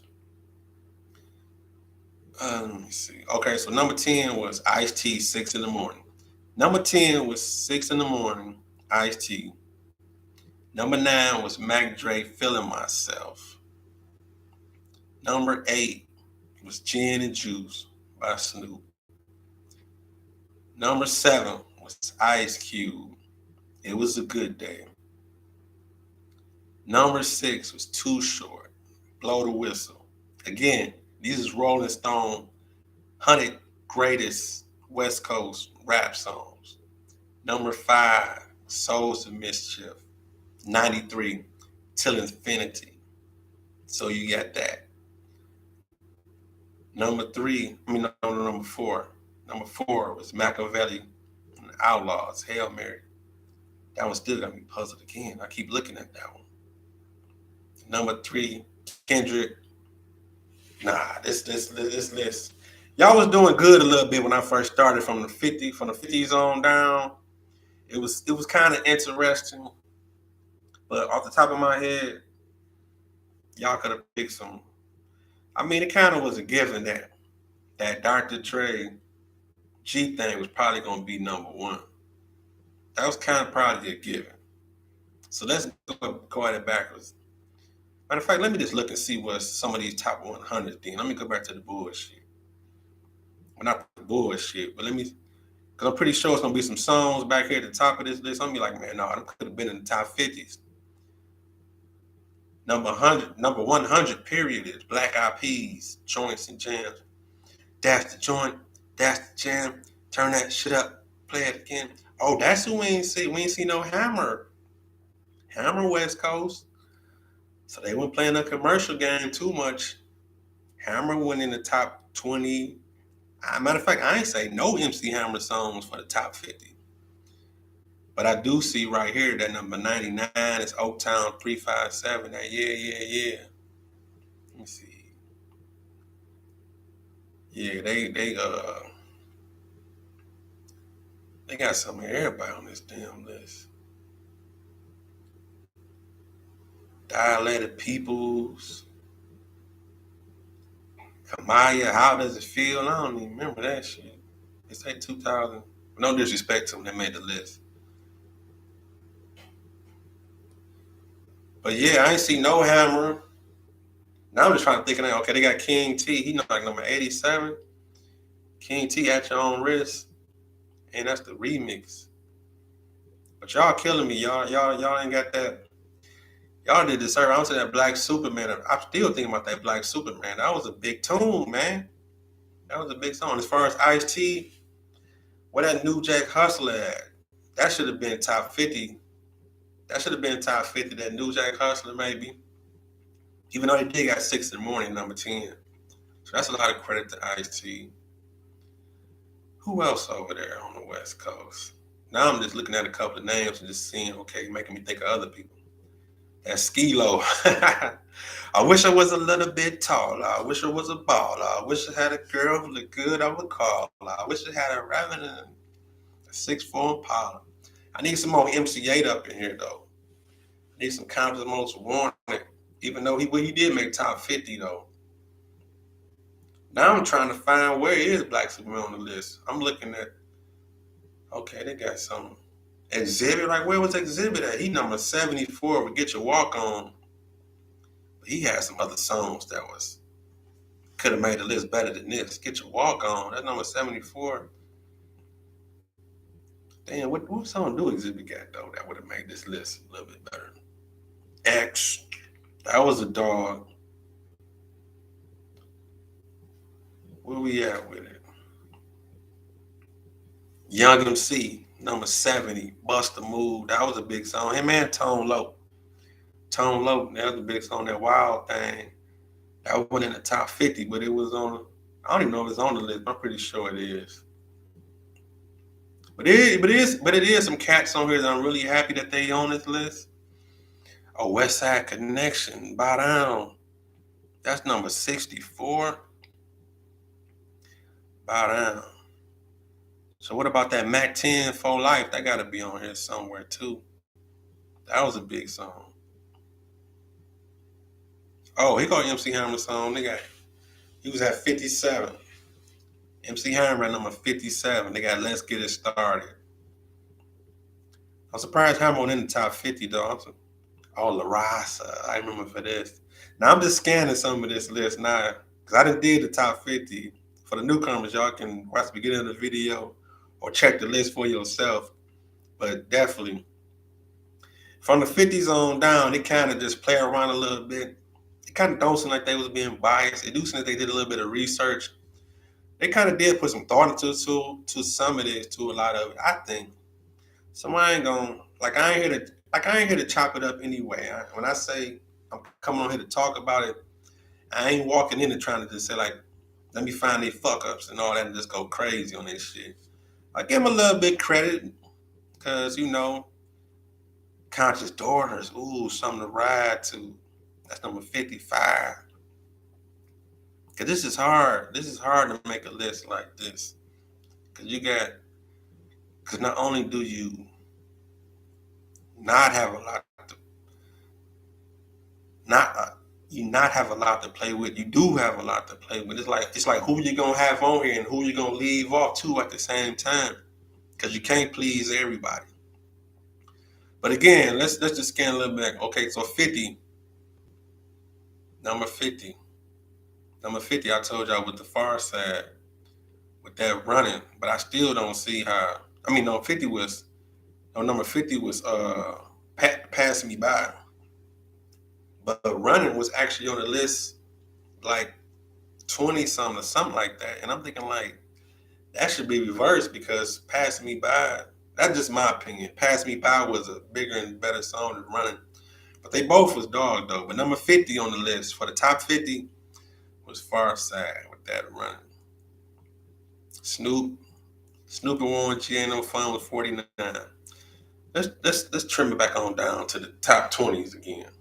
Speaker 1: Let me see. Okay, so number 10 was Ice T, 6 in the morning. Number 10 was 6 in the morning, Ice T. Number 9 was Mac Dre, Feeling Myself. Number 8 was Gin and Juice by Snoop. Number 7 was Ice Cube, It Was a Good Day. Number 6 was Too Short, Blow the Whistle. Again, these is Rolling Stone 100 greatest West Coast rap songs. Number 5, Souls of Mischief, 93, Till Infinity. So you got that. Number 4. Number 4 was Machiavelli and the Outlaws, Hail Mary. That one still got me puzzled again. I keep looking at that one. Number 3, Kendrick. Nah, this list. Y'all was doing good a little bit when I first started from the 50s on down. It was kind of interesting, but off the top of my head, y'all could have picked some. I mean, it kind of was a given that Dr. Dre G thing was probably gonna be number one. That was kind of probably a given. So let's go at it backwards. Matter of fact, let me just look and see what some of these top 100 then. Let me go back to the bullshit. Well, not the bullshit, but because I'm pretty sure it's going to be some songs back here at the top of this list. I'm going to be like, man, no, them could have been in the top 50s. Number 100, period, is Black Eyed Peas, Joints and Jams. That's the joint, that's the jam. Turn that shit up, play it again. Oh, that's who we ain't see. We ain't see no Hammer. Hammer West Coast. So they weren't playing a commercial game too much. Hammer went in the top 20. Matter of fact, I ain't say no MC Hammer songs for the top 50. But I do see right here that number 99 is Oaktown 357. That yeah. Let me see. Yeah, they got some of everybody on this damn list. Dilated Peoples. Kamaya, How Does It Feel? I don't even remember that shit. They say 2000. No disrespect to them, they made the list. But yeah, I ain't see no Hammer. Now I'm just trying to think of that. Okay, they got King T. He like number 87. King T, At Your Own Risk. And that's the remix. But y'all killing me. Y'all ain't got that. Y'all did this. I'm saying that Black Superman. I'm still thinking about that Black Superman. That was a big tune, man. That was a big song. As far as Ice-T, where that New Jack Hustler at? That should have been top 50. That should have been top 50, that New Jack Hustler, maybe. Even though they did got 6 in the morning, number 10. So that's a lot of credit to Ice-T. Who else over there on the West Coast? Now I'm just looking at a couple of names and just seeing, okay, making me think of other people. That's Skilo. I wish I was a little bit taller. I wish I was a baller. I wish I had a girl who looked good, I would call her. I wish I had a Revenant, a 6'4" Impala. I need some more MC8 up in here, though. I need some Compton's Most Wanted, even though he did make top 50, though. Now I'm trying to find where is Black Superman on the list. I'm looking at, okay, they got some. Exhibit, like where was Exhibit at? He number 74 with Get Your Walk On. But he had some other songs that could have made the list better than this. Get Your Walk On, that's number 74. Damn, what song do Exhibit got though that would have made this list a little bit better? X, that was a dog. Where we at with it? Young MC, number 70, Bust a Move. That was a big song. Him and Tone Loc. Tone Loc, that was a big song, that Wild Thing. That went in the top 50, but it was on, I don't even know if it's on the list, but I'm pretty sure it is. But it is some cats on here that I'm really happy that they on this list. A West Side Connection, Bow Down. That's number 64. Bow Down. So what about that Mac 10 For Life? That gotta be on here somewhere too. That was a big song. Oh, he got MC Hammer's song. He was at 57. MC Hammer at number 57. They got Let's Get It Started. I'm surprised Hammer went in the top 50 though. Oh, La Raza. I remember for this. Now I'm just scanning some of this list now because I done did the top 50. For the newcomers, y'all can watch the beginning of the video or check the list for yourself. But definitely, from the 50s on down, it kind of just play around a little bit. It kind of don't seem like they was being biased. It do seem like they did a little bit of research. They kind of did put some thought into some of this, to a lot of it, I think. So I ain't gonna, I ain't here to chop it up anyway. When I say I'm coming on here to talk about it, I ain't walking in and trying to just say let me find these fuck ups and all that and just go crazy on this shit. I give them a little bit credit because, Conscious Daughters, ooh, something to ride to. That's number 55. Because this is hard. This is hard to make a list like this. Because not only do you not have a lot to play with, you do have a lot to play with. It's like who you gonna have on here and who you gonna leave off too at the same time. Because you can't please everybody. But again, let's just scan a little bit. Okay, so 50. Number 50. Number 50, I told y'all with the Far Side, with that Running, but I still don't see how. Number 50 was Passing Me By. But Running was actually on the list like 20 something or something like that. And I'm thinking that should be reversed because Passing Me By, that's just my opinion. Passing Me By was a bigger and better song than Running. But they both was dog though. But number 50 on the list for the top 50 was Far Side with that Running. Snoop and Warren G Ain't No Fun was 49. Let's trim it back on down to the top 20s again.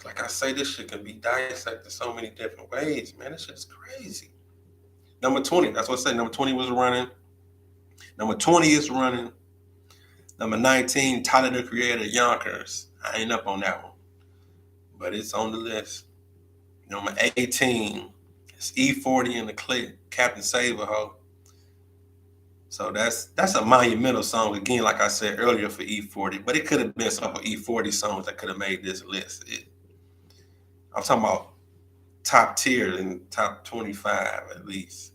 Speaker 1: Like I say, this shit can be dissected so many different ways, man. This shit is crazy. Number 20, that's what I said. Number 20 was Running. Number 20 is Running. Number 19, Tyler the Creator, Yonkers. I ain't up on that one, but it's on the list. Number 18, it's E40 and the Click, Captain Save-A-Ho. So that's a monumental song, again, like I said earlier, for E40, but it could have been some of E40 songs that could have made this list. I'm talking about top tier and top 25 at least.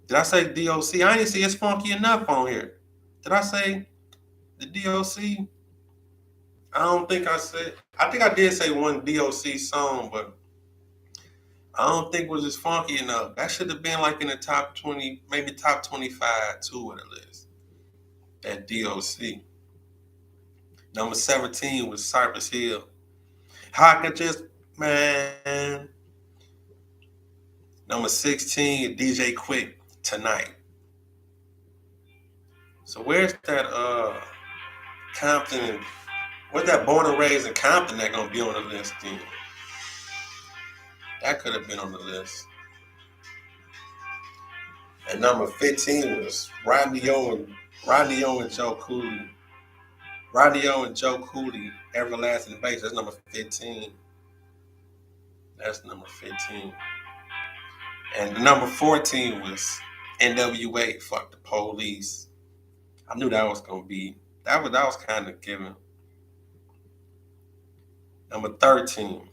Speaker 1: Did I say DOC? I didn't see It's Funky Enough on here. Did I say the DOC? I don't think I said. I think I did say one DOC song, but I don't think it was It's Funky Enough. That should have been in the top 20, maybe top 25 too on the list. That DOC. Number 17 was Cypress Hill. How I Could Just, man. Number 16, DJ Quick, Tonight. So where's that Compton? Where's that Born and Raised in Compton that gonna be on the list then? That could have been on the list. And number 15 was Rodney O and Joe Cooley. Rodney O and Joe Cooley, Everlasting Bass. That's number 15. That's number 15. And number 14 was NWA, Fuck the Police. I knew that was gonna be, that was kind of given. Number 13,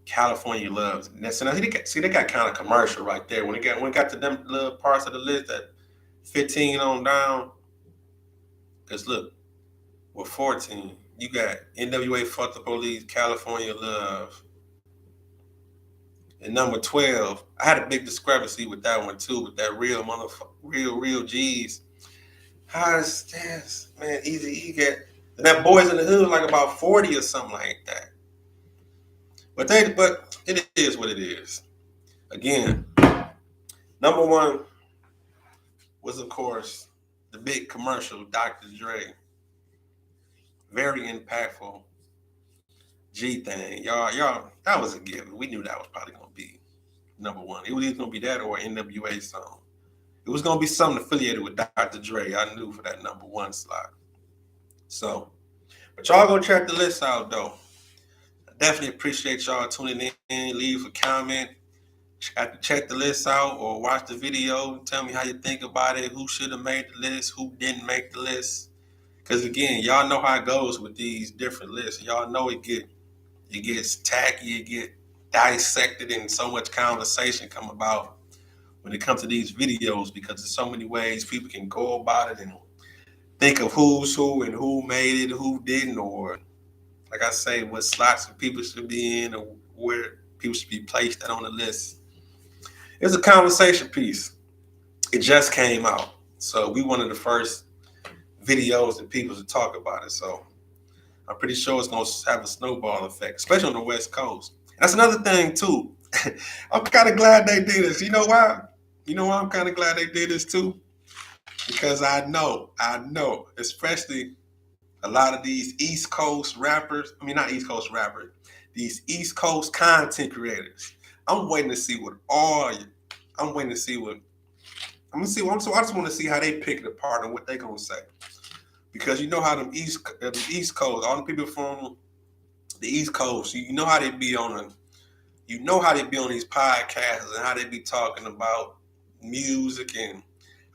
Speaker 1: California Loves. So now see, they got kind of commercial right there. When it got to them little parts of the list that 15 on down, because look, with 14, you got NWA Fuck the Police, California Love. And number 12, I had a big discrepancy with that one too, with that real motherfucker, real G's. How is this, man? Easy E get, and that Boys in the Hood was like about 40 or something like that. But it is what it is. Again, number one was of course the big commercial, Dr. Dre. Very impactful G thing. Y'all, that was a given. We knew that was probably gonna be number one. It was either gonna be that or NWA song. It was gonna be something affiliated with Dr. Dre. I knew for that number one slot. So, but y'all go check the list out though. I definitely appreciate y'all tuning in. Leave a comment. Check the list out or watch the video. Tell me how you think about it. Who should have made the list? Who didn't make the list? Because again, y'all know how it goes with these different lists. Y'all know it gets tacky, it get dissected, and so much conversation come about when it comes to these videos because there's so many ways people can go about it and think of who's who and who made it, who didn't, or like I say, what slots people should be in or where people should be placed on the list. It's a conversation piece. It just came out. So we one of the first videos that people to talk about it. So I'm pretty sure it's going to have a snowball effect, especially on the West Coast. That's another thing too. I'm kind of glad they did this. You know why? You know why I'm kind of glad they did this too? Because I know, especially a lot of these East Coast rappers, I mean, not East Coast rappers, these East Coast content creators. I'm waiting to see what all you, I'm waiting to see what, I'm going to see what, so I just want to see how they pick it apart and what they going to say. Because you know how the East Coast, all the people from the East Coast, you know how they be on these podcasts and how they be talking about music, and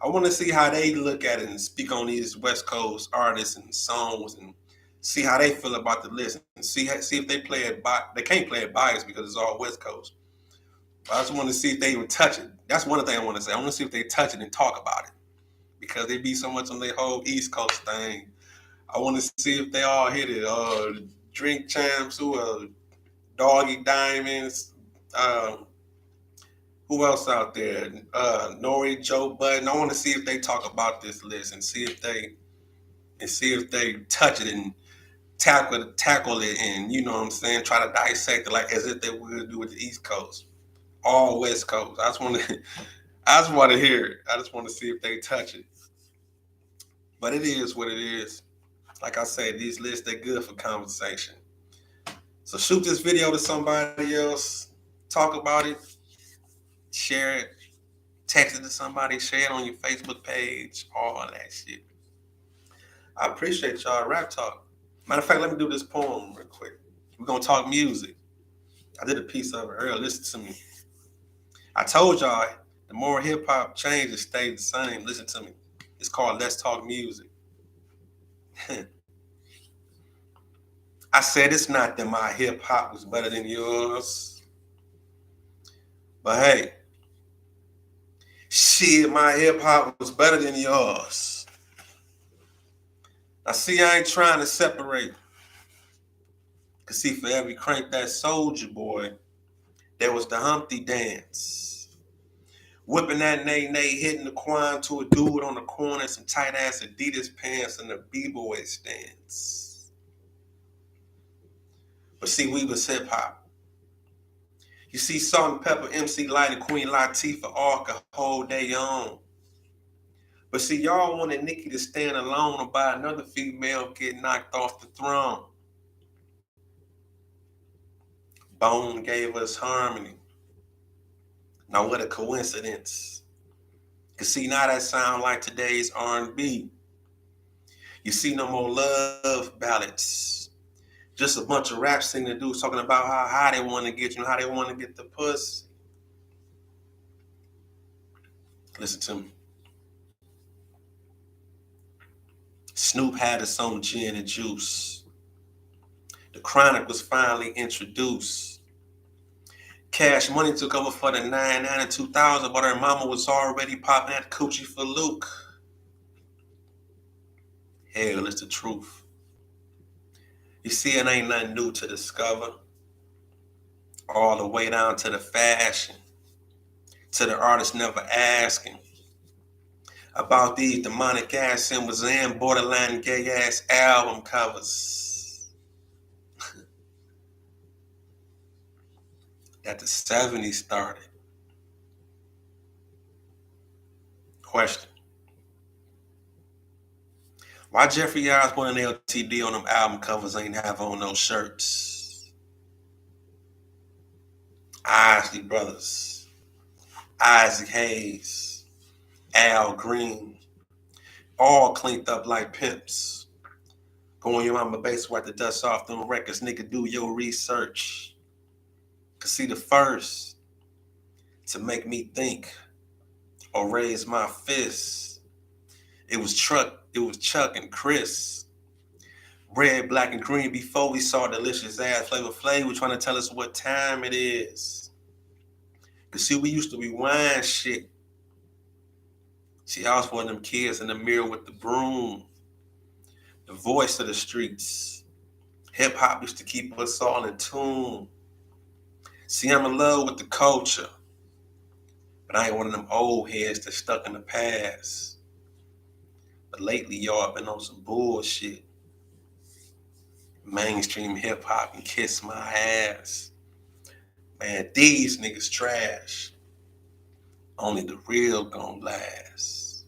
Speaker 1: I want to see how they look at it and speak on these West Coast artists and songs and see how they feel about the list and see if they play it they can't play it biased because it's all West Coast. But I just want to see if they even touch it. That's one thing I want to say. I want to see if they touch it and talk about it because they be so much on their whole East Coast thing. I want to see if they all hit it. Drink Champs, Doggy Diamonds, who else out there? Nori, Joe Budden. I want to see if they talk about this list and see if they touch it and tackle it, and you know what I'm saying, try to dissect it like as if they would do with the East Coast, all West Coast. I just want to hear it. I just want to see if they touch it. But it is what it is. Like I said, these lists, they're good for conversation. So shoot this video to somebody else, talk about it, share it, text it to somebody, share it on your Facebook page, all that shit. I appreciate y'all. Rap talk. Matter of fact, let me do this poem real quick. We're going to talk music. I did a piece of it earlier. Listen to me. I told y'all, the more hip hop changes, stays the same. Listen to me. It's called Let's Talk Music. I said it's not that my hip hop was better than yours. But hey, shit, my hip hop was better than yours. Now see, I ain't trying to separate. Cause see, for every crank that Soldier Boy, there was the Humpty dance. Whipping that nay-nay, hitting the quan to a dude on the corner, some tight-ass Adidas pants and the b-boy stance. But see, we was hip-hop. You see Salt and Pepper, MC Light, and Queen Latifah all could hold their own. But see, y'all wanted Nicki to stand alone or by another female get knocked off the throne. Bone gave us Harmony. Now what a coincidence. Cause see, now that sound like today's R&B. You see no more love ballads. Just a bunch of rap singing dudes talking about how high they want to get you, how they want to get the pussy. Listen to me. Snoop had his own gin and juice. The Chronic was finally introduced. Cash Money took over for the 99 and 2000, but her mama was already popping that coochie for Luke. Hell, it's the truth. You see, it ain't nothing new to discover. All the way down to the fashion, to the artist never asking about these demonic ass symbols and borderline gay ass album covers that the 70s started. Question: why Jeffrey Osborne and LTD on them album covers ain't have on no shirts? Isley Brothers, Isaac Hayes, Al Green, all cleaned up like pimps. Go on your mama base, wipe the dust off them records, nigga, do your research. Cause see, the first to make me think or raise my fist, it was Chuck and Chris. Red, black, and green before we saw delicious ass Flavor Flav was trying to tell us what time it is. Cause see, we used to rewind shit. See, I was one of them kids in the mirror with the broom, the voice of the streets. Hip hop used to keep us all in tune. See, I'm in love with the culture, but I ain't one of them old heads that's stuck in the past. But lately, y'all been on some bullshit. Mainstream hip hop and kiss my ass. Man, these niggas trash. Only the real gon' last.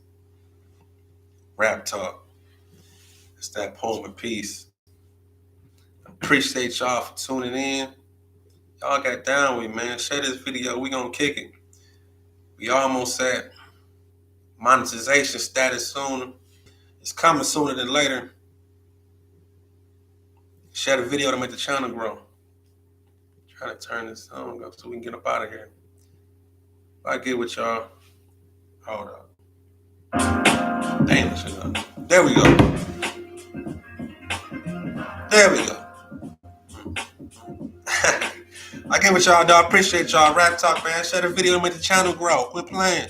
Speaker 1: Rap talk. It's that poem of peace. Appreciate y'all for tuning in. Y'all got down with me, man. Share this video. We gonna kick it. We almost at monetization status soon. It's coming sooner than later. Share the video to make the channel grow. Trying to turn this song up so we can get up out of here. If I get with y'all, hold up. Damn, shit up. There we go. There we go. I get with y'all, dog. Appreciate y'all. Rap talk, man. Share the video to make the channel grow. Quit playing.